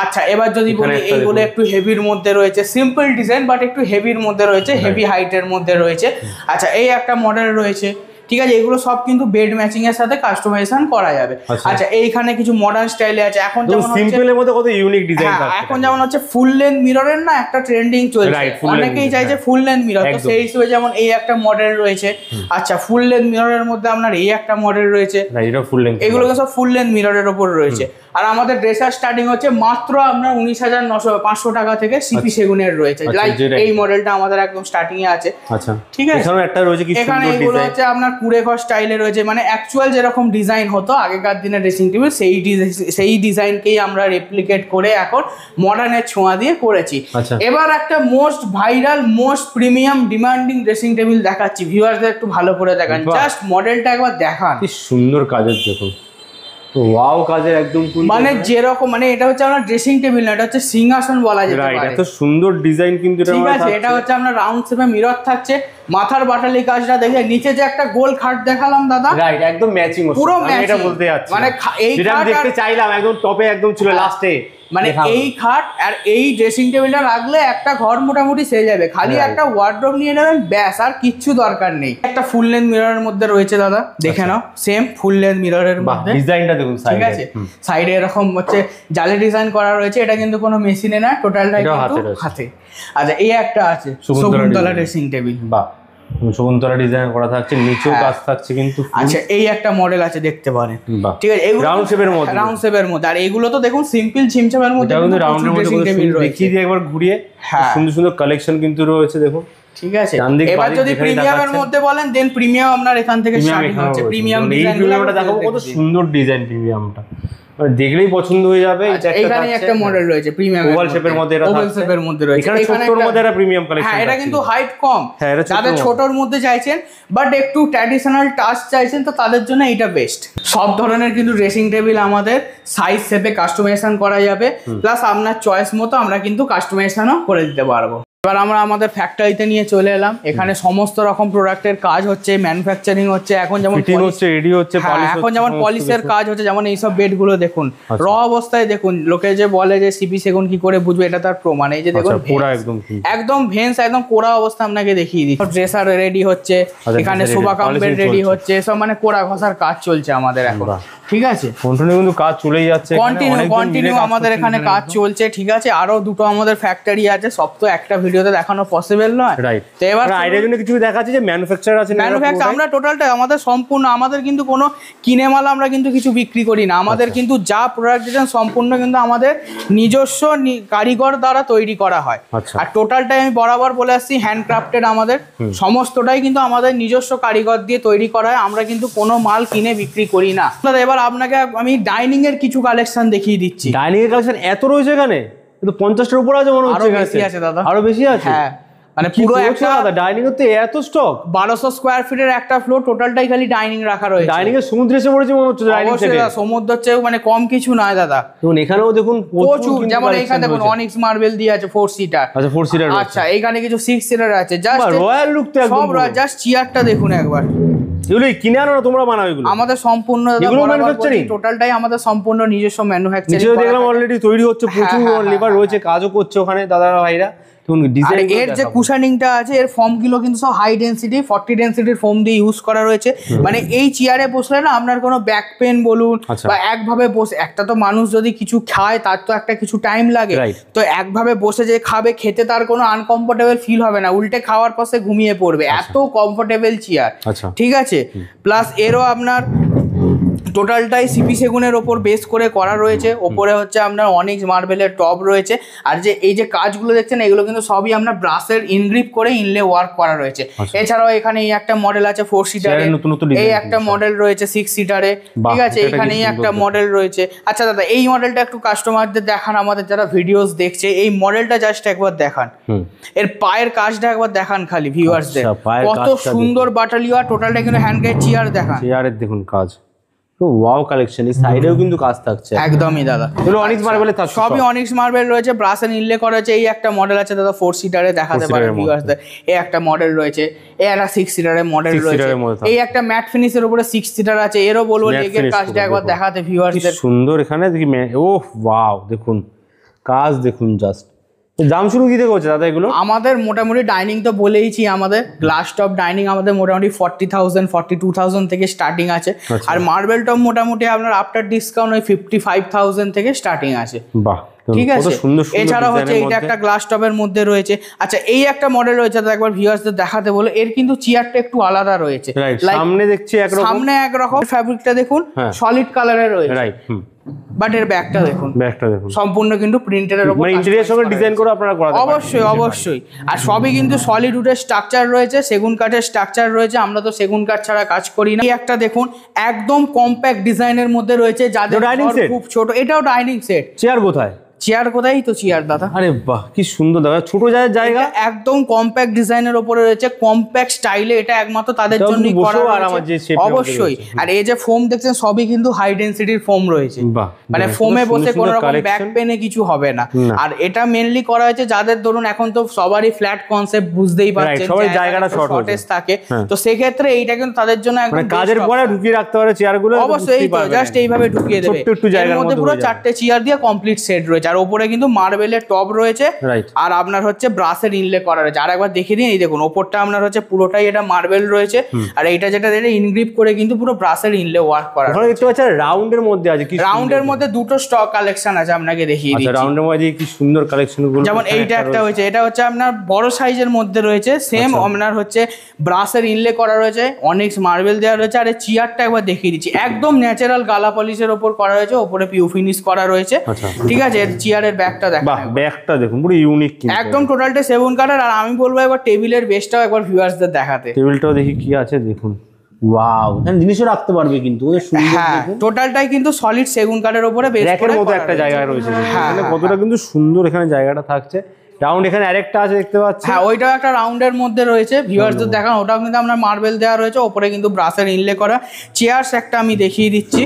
আচ্ছা এবার যদি বলি, এইগুলো একটু হেভির মধ্যে রয়েছে, সিম্পল ডিজাইন বাট একটু হেভির মধ্যে রয়েছে, হেভি হাইটের মধ্যে রয়েছে। আচ্ছা এই একটা মডেল রয়েছে, ঠিক আছে। এগুলো সব কিন্তু বেড ম্যাচিং এর সাথে কাস্টমাইজেশন করা যাবে। আচ্ছা এইখানে কিছু মডার্ন স্টাইলে আছে। এখন যেমন সিম্পলের মধ্যে কত ইউনিক ডিজাইন থাকছে। এখন যেমন হচ্ছে ফুল লেন্থ মিররের না একটা ট্রেন্ডিং চলছে, অনেকেই চাইছে ফুল লেন্থ মিরর, তো সেই হিসেবে যেমন এই একটা মডেল রয়েছে। আচ্ছা ফুল লেন্থ মিররের মধ্যে আপনার এই একটা মডেল রয়েছে, এটা ফুল লেন্থ, এগুলো সব ফুল লেন্থ মিররের উপর রয়েছে। আর আমাদের ড্রেসার স্টার্টিং হচ্ছে মাত্র আপনার 19,500 টাকা থেকে সিপি সেগুনের রয়েছে। লাইক এই মডেলটা আমাদের একদম স্টার্টিং এ আছে। আচ্ছা ঠিক আছে, এখানে একটা রয়েছে কি সুন্দর ডিজাইন। এখানে এগুলো হচ্ছে আপনার কুড়েঘর স্টাইলে রয়েছে, মানে অ্যাকচুয়াল যেরকম ডিজাইন হতো আগেকার দিনের ড্রেসিং টেবিল, সেই ডিজাইনকেই আমরা রেপ্লিকেট করে এখন মডার্নের ছোঁয়া দিয়ে করেছি। এবার একটা most viral, most premium, demanding dressing table দেখাচ্ছি। ভিউয়ারদের একটু ভালো করে দেখান, জাস্ট মডেলটা একবার দেখান। কি সুন্দর কাজের দেখুন, ওয়াও কাজের একদম, মানে যেরকম, মানে এটা হচ্ছে আপনার ড্রেসিং টেবিল না, এটা হচ্ছে সিংহাসন বলা যেতে পারে। এত সুন্দর ডিজাইন কিন্তু, ঠিক আছে। এটা হচ্ছে আপনার রাউন্ড শেপে মিরর থাকছে, মাথার বাটালি কাজটা দেখে, নিচে যে একটা গোল খাট দেখালাম দাদা, রাইট একদম ম্যাচিং, পুরো ম্যাচিং। এটা বলতে যাচ্ছি, মানে এই যেটা আমি দেখতে চাইলাম একদম টপে একদম ছিল লাস্টে। মানে এই খাট আর এই ড্রেসিং টেবিলটা রাখলে একটা ঘর মোটামুটি সেরে যাবে। খালি একটা ওয়ার্ডরোব নিয়ে নেবেন, ব্যাস, আর কিচ্ছু দরকার নেই। একটা ফুল লেন্থ মিররের মধ্যে রয়েছে দাদা, দেখে নাও। সেম ফুল লেন্থ মিররের মধ্যে ডিজাইনটা দেখুন, ঠিক আছে। সাইডে এরকম হচ্ছে জালে ডিজাইন করা রয়েছে। এটা কিন্তু কোনো মেশিনে না, টোটালটাই কিন্তু হাতে। আচ্ছা এই একটা আছে শকুন্তলা ড্রেসিং টেবিল, বাহ, শকুন্তলা ডিজাইন করা থাকছে, নিচেও কাজ থাকছে কিন্তু। আচ্ছা এই একটা মডেল আছে, দেখতে পারেন, ঠিক আছে। এগুলো রাউন্ড শেপের মধ্যে, রাউন্ড শেপের মধ্যে। আর এগুলো তো দেখুন সিম্পল ছিমছামের মধ্যে, এটা কিন্তু রাউন্ডের মধ্যে দেখিয়ে দিয়ে একবার ঘুরিয়ে, সুন্দর সুন্দর কালেকশন কিন্তু রয়েছে দেখুন, ঠিক আছে। এবার যদি প্রিমিয়ামের মধ্যে বলেন, দেন প্রিমিয়াম আপনার এখান থেকে স্টার্টিং হচ্ছে। প্রিমিয়াম ডিজাইনটা দেখাবো, কত সুন্দর ডিজাইন প্রিমিয়ামটা, মানে দেখলেই পছন্দ হয়ে যাবে। এখানে একটা মডেল রয়েছে প্রিমিয়াম, ওভাল শেপের মধ্যে, এটা ওভাল শেপের মধ্যে রয়েছে। এখানে ছোটর মধ্যে একটা প্রিমিয়াম কালেকশন। হ্যাঁ এটা কিন্তু হাইট কম, যাদের ছোটর মধ্যে চাইছেন বাট একটু ট্র্যাডিশনাল টাচ চাইছেন, তো তাদের জন্য এটা বেস্ট। সব ধরনের কিন্তু ড্রেসিং টেবিল আমাদের সাইজ শেপে কাস্টমাইজেশন করা যাবে, প্লাস আপনার চয়েস মতো আমরা কিন্তু কাস্টমাইজেশনও করে দিতে পারবো। এবার আমরা আমাদের ফ্যাক্টরিতে নিয়ে চলে এলাম। এখানে সমস্ত রকম প্রোডাক্টের কাজ হচ্ছে, ম্যানুফ্যাকচারিং হচ্ছে। এখন যেমন রেডি হচ্ছে, এখন যেমন পলিশের কাজ হচ্ছে, যেমন এইসব বেডগুলো দেখুন র অবস্থায় দেখুন। লোকে যে বলে যে সিপি সেগুন কি করে বুঝবে, এটা তার প্রমাণ। এই যে দেখুন একদম ভেন্স, একদম কোড়া অবস্থা আপনাকে দেখিয়ে দিই। ড্রেসার রেডি হচ্ছে, এখানে সোফা কাম বেড রেডি হচ্ছে, সব মানে কোড়া ঘষার কাজ চলছে আমাদের এখন, ঠিক আছে। কন্টিনিউ কিন্তু কাজ চলেই যাচ্ছে, কন্টিনিউ আমাদের এখানে কাজ চলছে, ঠিক আছে। আরো দুটো আমাদের ফ্যাক্টরি আছে, সব তো একটা ভিডিওতে দেখানো পসিবল নয়। তো এবার আইডিয়ার জন্য কিছু দেখাচ্ছে যে ম্যানুফ্যাকচারার আছে, ম্যানুফ্যাকচার আমরা টোটালটা আমাদের সম্পূর্ণ, আমাদের কিন্তু কোনো কিনে মাল আমরা কিন্তু কিছু বিক্রি করি না। আমাদের কিন্তু যা প্রোডাক্ট দিচ্ছেন সম্পূর্ণ কিন্তু আমাদের নিজস্ব কারিগর দ্বারা তৈরি করা হয়। আর টোটালটাই আমি বরাবর বলে আসছি হ্যান্ডক্রাফটেড, আমাদের সমস্তটাই কিন্তু আমাদের নিজস্ব কারিগর দিয়ে তৈরি করা হয়। আমরা কিন্তু কোনো মাল কিনে বিক্রি করি না। এবার আপনাকে আমি ডাইনিং এর কিছু কালেকশন দেখিয়ে দিচ্ছি। ডাইনিং এর কালেকশন এত রয়েছে এখানে, কিন্তু 50টার উপর আছে মনে হচ্ছে। আরো বেশি আছে দাদা, আরো বেশি আছে। হ্যাঁ মানে পুরো একটা ডাইনিং এর তো এত স্টক, 1200 স্কয়ার ফিটের একটা ফ্লোর টোটালটাই খালি ডাইনিং রাখা রয়েছে। ডাইনিং এর সমুদ্রে এসে পড়েছে মনে হচ্ছে। ডাইনিং সেটে সমুদ্রের চেয়ে মানে কম কিছু নয় দাদা। দেখুন এখানেও দেখুন প্রচুর, যেমন এখানে দেখুন অনিক্স মার্বেল দিয়ে আছে 4 সিটার। আচ্ছা 4 সিটার। আচ্ছা এখানে কিছু 6 সিটার আছে। জাস্ট রয়্যাল লুক তো একদম, সব রয়্যাল। জাস্ট চেয়ারটা দেখুন একবার। এগুলো কিনে আনো না তোমরা, বানাও এগুলো? আমাদের সম্পূর্ণ টোটালটাই আমাদের সম্পূর্ণ নিজস্ব ম্যানুফ্যাকচারিং। নিচে দেখলাম অলরেডি তৈরি হচ্ছে, প্রচুর লেবার রয়েছে, কাজও করছে ওখানে দাদা ভাইরা। এর যে কুশানিংটা আছে, এর ফোম গুলো কিন্তু সব হাই ডেনসিটি 40 ডেনসিটির ফোম দিয়ে ইউজ করা রয়েছে। মানে এই চেয়ারে বসলে না আপনার কোনো ব্যাক পেন বলুন বা একভাবে বসে, একটা তো মানুষ যদি কিছু খায় তার তো একটা কিছু টাইম লাগে, তো একভাবে বসে যে খাবে, খেতে তার কোনো আনকমফোর্টেবল ফিল হবে না, উল্টে খাওয়ার পরে ঘুমিয়ে পড়বে, এত কমফোর্টেবল চেয়ার। ঠিক আছে, প্লাস এরও আপনার টোটালটাই সিপি সেগুনের ওপর বেস করে করা রয়েছে। ওপরে হচ্ছে আপনার অনিক্স মার্বেলের টপ রয়েছে। আর যে এই যে কাজগুলো দেখছেন এগুলো কিন্তু সবই আপনার ব্রাশের ইনগ্রিপ করে ইনলে ওয়ার্ক করা রয়েছে। এছাড়াও এখানে এই একটা মডেল আছে 4 সিটারে, এই একটা মডেল রয়েছে 6 সিটারে। ঠিক আছে, এখানেই একটা মডেল রয়েছে। আচ্ছা দাদা এই মডেলটা একটু কাস্টমারদের দেখান, আমাদের যারা ভিডিওস দেখছে এই মডেলটা জাস্ট একবার দেখান, এর পায়ের কাজটা একবার দেখান খালি ভিউয়ার্সদের, কত সুন্দর বাটালিয়া। টোটালটা কিন্তু হ্যান্ড গাইড চেয়ার দেখান, চেয়ারের দেখুন কাজ, ওয়াও কালেকশন। এই সাইডেও কিন্তু কাজ থাকছে একদমই দাদা, এগুলো অনিক্স মার্বেলের থাকছে, সবই অনিক্স মার্বেল রয়েছে, ব্রাশ এন্ড ইনলে করা আছে। এই একটা মডেল আছে দাদা 4 সিটারে, দেখাতে পারেন ভিউয়ার্সদের। এই একটা মডেল রয়েছে, এই একটা 6 সিটারের মডেল রয়েছে। এই একটা ম্যাট ফিনিশের উপরে 6 সিটার আছে, এরও বলবো লেগের কাজটা একবার দেখাতে ভিউয়ার্সদের। সুন্দর এখানে দেখি, ওহ ওয়াও দেখুন কাজ দেখুন। জাস্ট দাম শুরু কি থেকে হচ্ছে দাদা এগুলো? আমাদের মোটামুটি ডাইনিং তো বলেইছি, আমাদের গ্লাস টপ ডাইনিং আমাদের মোটামুটি 40,000 42,000 থেকে স্টার্টিং আছে। আর মার্বেল টপ মোটামুটি আপনার আফটার ডিসকাউন্ট ওই 55,000 থেকে স্টার্টিং আছে। বাহ, ঠিক আছে। এছাড়া হচ্ছে এইটা একটা গ্লাস টপের মধ্যে রয়েছে। আচ্ছা এই একটা মডেল রয়েছে একবার ভিউয়ার্সদের দেখাতে বলো, এর কিন্তু চেয়ারটা একটু আলাদা রয়েছে। সামনে দেখছি একরকম, সামনে একরকম, ফ্যাব্রিকটা দেখুন সলিড কালারের রয়েছে, বাট এর ব্যাকটা দেখুন, সম্পূর্ণ কিন্তু প্রিন্টের উপর, মানে ইন্টেরিয়র সঙ্গে ডিজাইন করে আপনারা করাতে পারেন। অবশ্যই। আর সবই কিন্তু সলিড উডের স্ট্রাকচার রয়েছে, সেগুন কাঠের স্ট্রাকচার রয়েছে। আমরা তো সেগুন কাঠ ছাড়া কাজ করি না। এই একটা দেখুন একদম কম্প্যাক্ট ডিজাইনের মধ্যে রয়েছে, যাদের খুব ছোট। এটাও ডাইনিং সেট। চেয়ার কোথায়? চেয়ার কোথায়? তো চেয়ার দাদা। আরে বাহ কি সুন্দর দাদা, ছোট জায়গা, একদম কম্প্যাক্ট ডিজাইনের উপরে রয়েছে, কম্প্যাক্ট স্টাইলে। এটা একমাত্র তাদের জন্যই করা হয়েছে। অবশ্যই। আর এই যে ফোম দেখছেন সবই কিন্তু হাই ডেনসিটির ফোম রয়েছে, মানে ফোমে বসে কোনো রকম ব্যাক পেনে কিছু হবে না। আর এটা মেইনলি করা হয়েছে যাদের ধরুন এখন তো সবারই ফ্ল্যাট কনসেপ্ট, বুঝতেই পারছেন সবাই জায়গাটা শর্টেজ থাকে, তো সেই ক্ষেত্রে এইটা কিন্তু তাদের জন্য একদম কাজের পরে ঢুকিয়ে রাখতে পারে চেয়ারগুলো। অবশ্যই জাস্ট এইভাবে ঢুকিয়ে দেবে। এর মধ্যে পুরো 4টে চেয়ার দিয়ে কমপ্লিট সেট রয়েছে। আর উপরে কিন্তু মার্বেলের টপ রয়েছে, আর আপনার হচ্ছে ব্রাশের ইনলে করা রয়েছে। আর একবার দেখিয়ে দিন, এই দেখুন ওপরটা আপনার হচ্ছে পুরোটাই এটা মার্বেল রয়েছে, আর এইটা যেটা ইনগ্রিপ করে কিন্তু পুরো ব্রাশের ইনলে ওয়ার্ক করা রয়েছে। দেখতে পাচ্ছেন রাউন্ডের মধ্যে আছে, কি রাউন্ডের মধ্যে দুটো স্টক কালেকশন আছে, আপনাকে দেখিয়ে দিচ্ছি। রাউন্ডের মধ্যে কি সুন্দর কালেকশনগুলো, যেমন এইটা একটা হয়েছে, এটা হচ্ছে আপনার বড় সাইজের মধ্যে রয়েছে, সেম আপনার হচ্ছে ব্রাশের ইনলে করা রয়েছে, অনিক্স মার্বেল দেওয়া রয়েছে। আর এই চেয়ারটা একবার দেখিয়ে দিচ্ছি, একদম ন্যাচারাল গালা পলিশের উপর করা রয়েছে, উপরে পিউ ফিনিশ করা রয়েছে। ঠিক আছে, চেয়ারের ব্যাকটা দেখুন, ব্যাকটা দেখুন পুরো ইউনিক, একদম টোটালটা সেগুন কাঠের। আর আমি বলবো একবার টেবিলের বেসটাও একবার ভিউয়ার্সদের দেখাতে। টেবিলটাও দেখি কি আছে দেখুন, ওয়াও, এখানে জিনিসও রাখতে পারবে কিন্তু টোটালটাই কিন্তু সলিড সেগুন কাঠের উপরে বেস করে মতো একটা জায়গায় রয়েছে। এখানে কতটা কিন্তু সুন্দর এখানে জায়গাটা থাকছে। রাউন্ড এখানে আরেকটা আছে দেখতে পাচ্ছি, হ্যাঁ ওইটাও একটা রাউন্ডের মধ্যে রয়েছে, ভিউয়ার্সদের দেখান। ওটাও কিন্তু আপনার মার্বেল দেওয়া রয়েছে, ওপরে কিন্তু ব্রাশের ইনলে করা। চেয়ারস একটা আমি দেখিয়ে দিচ্ছি,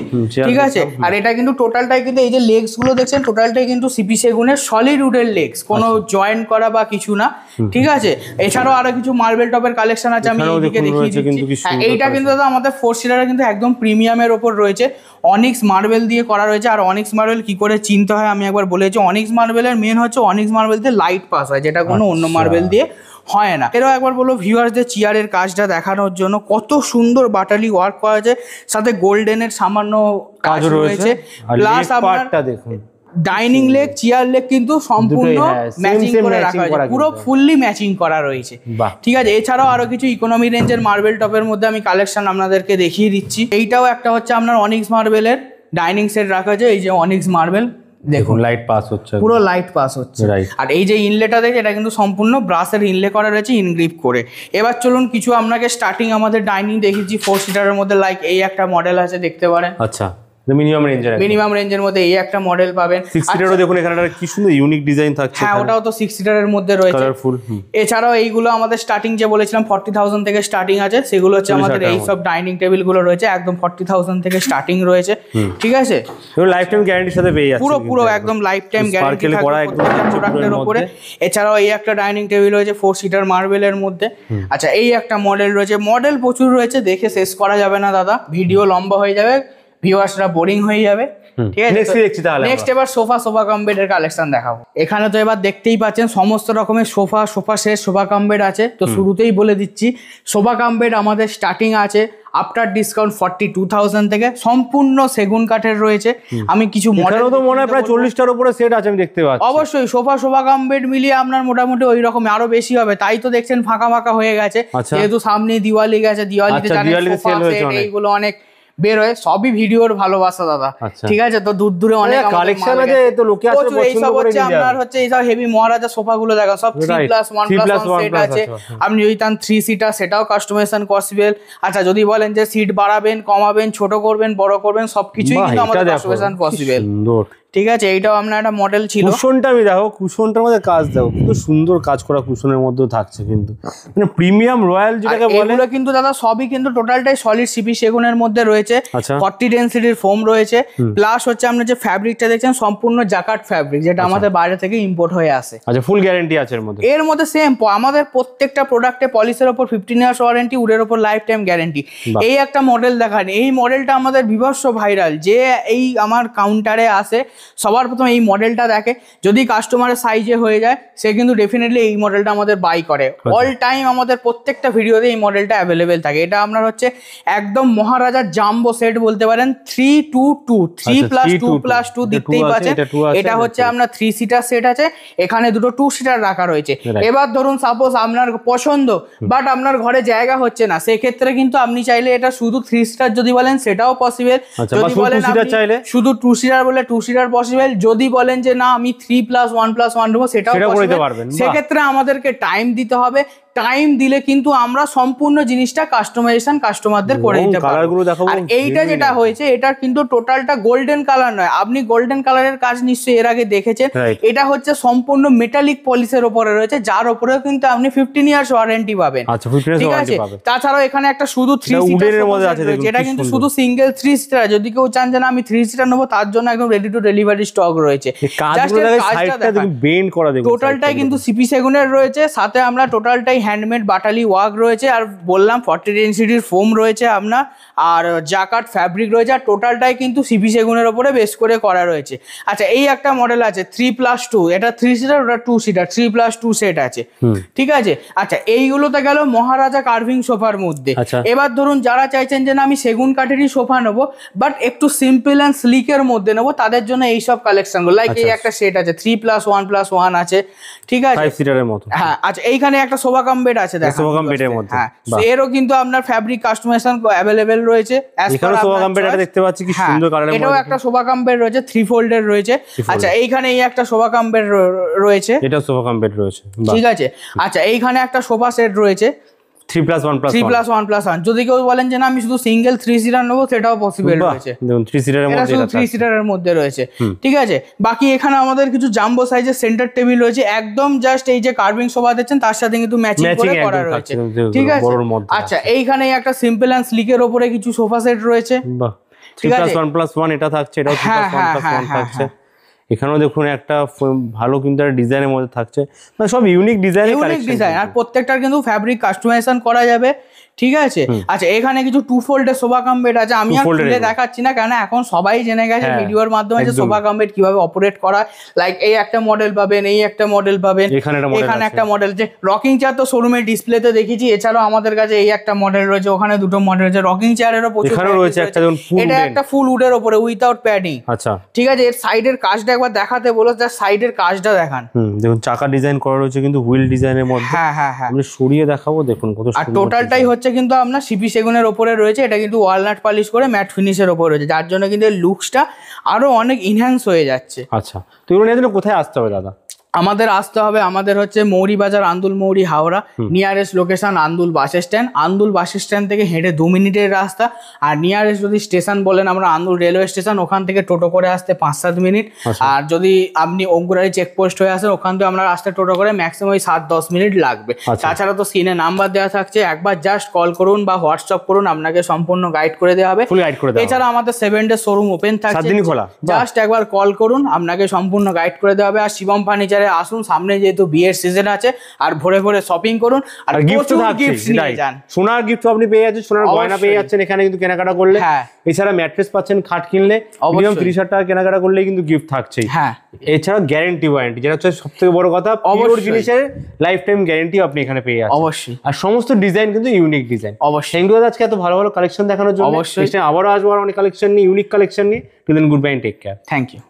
ঠিক আছে। আর এটা কিন্তু টোটালটাই কিন্তু এই যে লেগস গুলো দেখছেন, টোটালটাই কিন্তু সিপি সেগুনের সলিড উডের লেগস, কোনো জয়েন্ট করা বা কিছু না, ঠিক আছে। এছাড়াও আরো কিছু মার্বেল টপের কালেকশন আছে, আমি এইদিকে দেখিয়ে দিচ্ছি। এইটা কিন্তু দাদা আমাদের 4 সিটারে কিন্তু একদম প্রিমিয়ামের ওপর রয়েছে, অনিক্স মার্বেল দিয়ে করা রয়েছে। আর অনিক্স মার্বেল কি করে চিনতে হয় আমি একবার বলেছি। অনিক্স মার্বেলের মেন হচ্ছে অনিক্স মার্বেল দিয়ে লাইট পাস হয়, যেটা কোনো অন্য মার্বেল দিয়ে হয় না। এরও একবার বলবো ভিউয়ার্সদের চেয়ারের কাজটা দেখানোর জন্য, কত সুন্দর বাটালি ওয়ার্ক করা আছে, সাথে গোল্ডেনের সামান্য কাজ রয়েছে। প্লাস আপনার দেখুন ডাইনিং লেগ, চেয়ার লেগ কিন্তু সম্পূর্ণ ম্যাচিং করে রাখা হয়েছে, পুরো ফুললি ম্যাচিং করা রয়েছে, ঠিক আছে। এছাড়াও আরো কিছু ইকোনমি রেঞ্জের মার্বেল টপের মধ্যে আমি কালেকশন আপনাদেরকে দেখিয়ে দিচ্ছি। এইটাও একটা হচ্ছে আপনার অনিক্স মার্বেলের ডাইনিং সেট রাখা আছে, এই যে অনিক্স মার্বেল দেখুন লাইট পাস হচ্ছে, পুরো লাইট পাস হচ্ছে। আর এই যে ইনলেটা দেখে, এটা কিন্তু সম্পূর্ণ ব্রাশের ইনলে করা রয়েছে ইনগ্রিপ করে। এবার চলুন কিছু আপনাকে স্টার্টিং আমাদের ডাইনিং দেখিয়েছি 4 সিটারের মধ্যে, লাইক এই একটা মডেল আছে দেখতে পারেন। আচ্ছা মিনিমাম রেঞ্জের মধ্যে এই একটা মডেল পাবেন। 6 সিটারও দেখুন এখানে একটা কি সুন্দর ইউনিক ডিজাইন থাকছে। হ্যাঁ, ওটাও তো 6 সিটারের মধ্যে রয়েছে, কালারফুল। এছাড়াও এইগুলো আমাদের স্টার্টিং যে বলেছিলাম 40,000 থেকে স্টার্টিং আছে, সেগুলো হচ্ছে আমাদের এই সব ডাইনিং টেবিল গুলো রয়েছে একদম 40,000 থেকে স্টার্টিং রয়েছে, ঠিক আছে। লাইফ টাইম গ্যারান্টির সাথে পেয়ে যাচ্ছে, পুরো একদম লাইফ টাইম গ্যারান্টি থাকবে প্রোডাক্টের উপরে। এছাড়াও এই একটা ডাইনিং টেবিল রয়েছে 4 সিটার মার্বেলের মধ্যে। আচ্ছা, এই একটা মডেল রয়েছে, মডেল প্রচুর রয়েছে, দেখে শেষ করা যাবে না দাদা, ভিডিও লম্বা হয়ে যাবে, ভিউয়ার্সরা বোরিং হয়ে যাবে, ঠিক আছে। নেক্সট এবার সোফা কাম বেডের কালেকশন দেখাবো। এখানে তো এবার দেখতেই পাচ্ছেন সমস্ত রকমের sofa set, sofa cum bed আছে। তো শুরুতেই বলে দিচ্ছি, সোফা কাম বেড আমাদের স্টার্টিং আছে আফটার ডিসকাউন্ট 42,000 থেকে, সম্পূর্ণ সেগুন কাঠের রয়েছে। আমি কিছু মডেল তো মনে হয় প্রায় 40টার উপরে সেট আছে আমি দেখতে পাচ্ছি। অবশ্যই সোফা কাম বেড মিলিয়ে আপনার মোটামুটি ওই রকম আরো বেশি হবে, তাই তো দেখছেন ফাঁকা হয়ে গেছে, যেহেতু সামনে দিওয়ালি গেছে, দিওয়ালিতে এইগুলো অনেক বের হয়, সবই ভিডিওর ভালোবাসা দাদা, ঠিক আছে। তো দূরে অনেক কালেকশন আছে, তো লোকে আসে পছন্দ করে নিয়ে আপনার হচ্ছে এইসব হেভি মহারাজা সোফা গুলো দেখা, সব 3+1+1 সেট আছে। আপনি যদি চান 3 সিটার সেটাও কাস্টমাইজেশন পসিবল। আচ্ছা, যদি বলেন যে সিট বাড়াবেন, কমাবেন, ছোট করবেন, বড় করবেন, সবকিছুই কিন্তু আমাদের কাস্টমাইজেশন পসিবল, ঠিক আছে। এইটাও আপনার একটা মডেল ছিল। কুশনটা আমি দেখো, কুশনটার মধ্যে কাজ দেখো, কিন্তু সুন্দর কাজ করা কুশনের মধ্যে থাকছে, কিন্তু মানে প্রিমিয়াম রয়্যাল যেটাকে বলে। এগুলো কিন্তু দাদা সবই কিন্তু টোটালটাই সলিড সিপি সেগুনের মধ্যে রয়েছে, 40 ডেনসিটির ফোম রয়েছে, প্লাস হচ্ছে আমরা যে ফ্যাব্রিকটা দেখছেন সম্পূর্ণ জাকার্ড ফ্যাব্রিক, যেটা আমাদের বাইরে থেকে ইম্পোর্ট হয়ে আসে। আচ্ছা, ফুল গ্যারান্টি আছে এর মধ্যে সেম আমাদের প্রত্যেকটা প্রোডাক্টে পলিশের উপর 15 ইয়ার্স ওয়ারেন্টি, উডের উপর লাইফ টাইম গ্যারান্টি। এই একটা মডেল দেখান, এই মডেলটা আমাদের বিভৎস ভাইরাল, যে এই আমার কাউন্টারে আসে সবার প্রথম এই মডেলটা দেখে, যদি কাস্টমারের সাইজে হয়ে যায় সে কিন্তু ডেফিনেটলি এই মডেলটা আমাদের বাই করে। অল টাইম আমাদের প্রত্যেকটা ভিডিওতে এই মডেলটা অ্যাভেলেবেল থাকে। এটা আপনার হচ্ছে একদম মহারাজার জাম্বো সেট বলতে পারেন, 3+2 3+2+2 দেখতেই পাচ্ছেন। এটা হচ্ছে আপনার 3 সিটার সেট আছে, এখানে দুটো 2 সিটার রাখা রয়েছে। এবার ধরুন সাপোজ আপনার পছন্দ বাট আপনার ঘরে জায়গা হচ্ছে না, সেক্ষেত্রে কিন্তু আপনি চাইলে এটা শুধু 3 সিটার যদি বলেন সেটাও পসিবল, যদি বলেন শুধু 2 সিটার বলে 2 সিটার পসিবল, যদি বলেন যে না আমি 3+1+1 দেবো সেটাও পসিবল। সেক্ষেত্রে আমাদেরকে টাইম দিতে হবে, টাইম দিলে কিন্তু আমরা সম্পূর্ণ জিনিসটা কাস্টমাইজেশন কাস্টমারদের করে দিতে পারবো। আর এইটা যেটা হয়েছে, এটা কিন্তু টোটালটা গোল্ডেন কালার নয়, আপনি গোল্ডেন কালারের কাজ নিশ্চয়ই এর আগে দেখেছেন। এটা হচ্ছে সম্পূর্ণ মেটালিক পলিশের উপরে রয়েছে, যার উপরেও কিন্তু আপনি 15 ইয়ার্স ওয়ারেন্টি পাবেন, ঠিক আছে। তাছাড়াও এখানে একটা শুধু 3 সিটার রয়েছে, এটা কিন্তু শুধু সিঙ্গেল 3 সিটার। যদি কেউ চান যে না আমি 3 সিটার নেবো, তার জন্য একদম রেডি টু ডেলিভারি স্টক রয়েছে। টোটালটাই কিন্তু সিপি সেগুনের রয়েছে, সাথে আমরা টোটালটাই হ্যান্ডমেড বাটালি ওয়ার্ক রয়েছে, আর বললাম 40 ডেনসিটির ফোম রয়েছে আপনার, আর জাকার্ড ফ্যাব্রিক রয়েছে, আর টোটালটাই কিন্তু সিপি সেগুনের উপরে বেস করে করা রয়েছে। আচ্ছা, এই একটা মডেল আছে 3+2, এটা 3 সিটার, ওটা 2 সিটার, 3+2 সেট আছে, ঠিক আছে। আচ্ছা, এইগুলোতে গেল মহারাজা কার্ভিং সোফার মধ্যে। এবার ধরুন যারা চাইছেন যে না আমি সেগুন কাঠেরই সোফা নেবো বাট একটু সিম্পল অ্যান্ড স্লিকের মধ্যে নেবো, তাদের জন্য এইসব কালেকশন গুলো, লাইক এই একটা সেট আছে 3+1+1 আছে, ঠিক আছে, 5 সিটারের মতো। হ্যাঁ, আচ্ছা, এইখানে একটা সোফা কাম বেড আছে, দেখো সোফা কাম বেডের মধ্যে, হ্যাঁ, এরও কিন্তু আপনার ফ্যাব্রিক কাস্টমাইজেশন अवेलेबल রয়েছে। এখানে সোফা কাম বেড এটা দেখতে পাচ্ছি কি সুন্দর কালারের মধ্যে, এটাও একটা সোফা কাম বেড রয়েছে, 3 ফোল্ডের রয়েছে। আচ্ছা, এইখানে এই একটা সোফা কাম বেড রয়েছে, এটা সোফা কাম বেড রয়েছে, ঠিক আছে। আচ্ছা, এইখানে একটা সোফা সেট রয়েছে 3+1+1। যদি কেউ বলেন যে না আমি শুধু সিঙ্গেল 3 সিটার নেবো, সেটাও পসিবল রয়েছে, দেখুন 3 সিটারের মধ্যে, এটা 3 সিটারের মধ্যে রয়েছে, ঠিক আছে। বাকি এখানে আমাদের কিছু জাম্বো সাইজের সেন্টার টেবিল রয়েছে, একদম জাস্ট এই যে কার্ভিং সোফা দেখছেন তার সাথে কিন্তু ম্যাচিং করে করা রয়েছে, ঠিক আছে। আচ্ছা, এইখানে একটা সিম্পল এন্ড স্লিকের উপরে কিছু সোফা সেট রয়েছে, বাহ, ঠিক আছে। 3+1+1 এটা থাকছে, এটাও 3+1+1 থাকছে। এখানেও দেখুন একটা ভালো কিন্তু ডিজাইনের মধ্যে থাকছে, মানে সব ইউনিক ডিজাইন, আর প্রত্যেকটার কিন্তু ফ্যাব্রিক কাস্টমাইজেশন করা যাবে, ঠিক আছে। আচ্ছা, এখানে কিছু 2 ফোল্ডের সোফা কাম বেড আছে, আমি আর খুলে দেখাচ্ছি না কারণ এখন সবাই জেনে গেছে ভিডিওর মাধ্যমে যে সোফা কাম বেড কিভাবে অপারেট করা। লাইক এই একটা মডেল পাবেন, এই একটা মডেল পাবেন, এখানে একটা মডেল, যে রকিং চেয়ার তো শোরুমে ডিসপ্লেতে দেখেছি, এছাড়াও আমাদের কাছে এই একটা মডেল রয়েছে, ওখানে দুটো মডেল রয়েছে, রকিং চেয়ারেরও প্রচুর রয়েছে। এটা একটা ফুল উডের উপরে উইদাউট প্যাডিং, আচ্ছা, ঠিক আছে। এর সাইডের কাজটা একবার দেখাতে বলো, যার সাইডের কাজটা দেখান, দেখুন চাকা ডিজাইন করা রয়েছে কিন্তু হুইল ডিজাইনের মধ্যে, হ্যাঁ হ্যাঁ হ্যাঁ, আমি সরিয়ে দেখাবো, দেখুন কত সুন্দর। আর টোটালটাই হচ্ছে কিন্তু আপনার সিপি সেগুনের উপরে রয়েছে, এটা কিন্তু ওয়ালনাট পলিশ করে ম্যাট ফিনিশের উপরে রয়েছে, যার জন্য কিন্তু লুকসটা আরো অনেক ইনহ্যান্স হয়ে যাচ্ছে। আচ্ছা, তো এগুলো নিয়ে কোথায় আসতে হবে দাদা? আমাদের আসতে হবে, আমাদের হচ্ছে মৌরিবাজার, আন্দুল মৌরি, Howrah. Nearest location Andul bus stand. Andul bus stand থেকে হেঁটে 2 মিনিটের রাস্তা। আর নিয়ারেস্ট যদি স্টেশন বলেন আমরা আন্দুল রেলওয়ে স্টেশন, ওখান থেকে টোটো করে আসতে 5-7 মিনিট। আর যদি আপনি অঙ্কুরারি চেকপোস্ট হয়ে আসেন, ওখান থেকে আমরা আসতে টোটো করে ম্যাক্সিমাম 7-10 মিনিট লাগবে। তাছাড়া তো স্ক্রিনে নাম্বার দেওয়া থাকছে, একবার জাস্ট কল করুন বা হোয়াটসঅ্যাপ করুন, আপনাকে সম্পূর্ণ গাইড করে দেওয়া হবে। এছাড়া আমাদের 7 ডে শোরুম ওপেন থাকছে, জাস্ট একবার কল করুন, আপনাকে সম্পূর্ণ গাইড করে দেওয়া হবে। আর শিবম ফার্নিচারে আসুন, সামনে যেহেতু বিয়ের সিজন আছে, আর ভরে ভরে শপিং করুন, আর গিফট নিয়ে যান। সোনার গিফট আপনি পেয়ে যাচ্ছেন, সোনার গয়না পেয়ে যাচ্ছেন এখানে কিন্তু কেনাকাটা করলে। এছাড়া ম্যাট্রেস পাচ্ছেন, খাট কিনলে মিনিমাম 30,000 টাকা কেনাকাটা করলেই কিন্তু গিফট থাকছেই। এছাড়া গ্যারান্টি ওয়ারেন্টি, যেটা হচ্ছে সবথেকে বড় কথা, পিওর জিনিসের লাইফ টাইম গ্যারান্টি আপনি এখানে পেয়ে যাচ্ছেন অবশ্যই। আর সমস্ত ডিজাইন কিন্তু ইউনিক ডিজাইন। অবশ্যই। থ্যাংক ইউ আজকে এত ভালো ভালো কালেকশন দেখানোর জন্য। অবশ্যই আবারও আসবো অনেক কালেকশন নিয়ে, ইউনিক কালেকশন নিয়ে। Till then goodbye and take care. Thank you.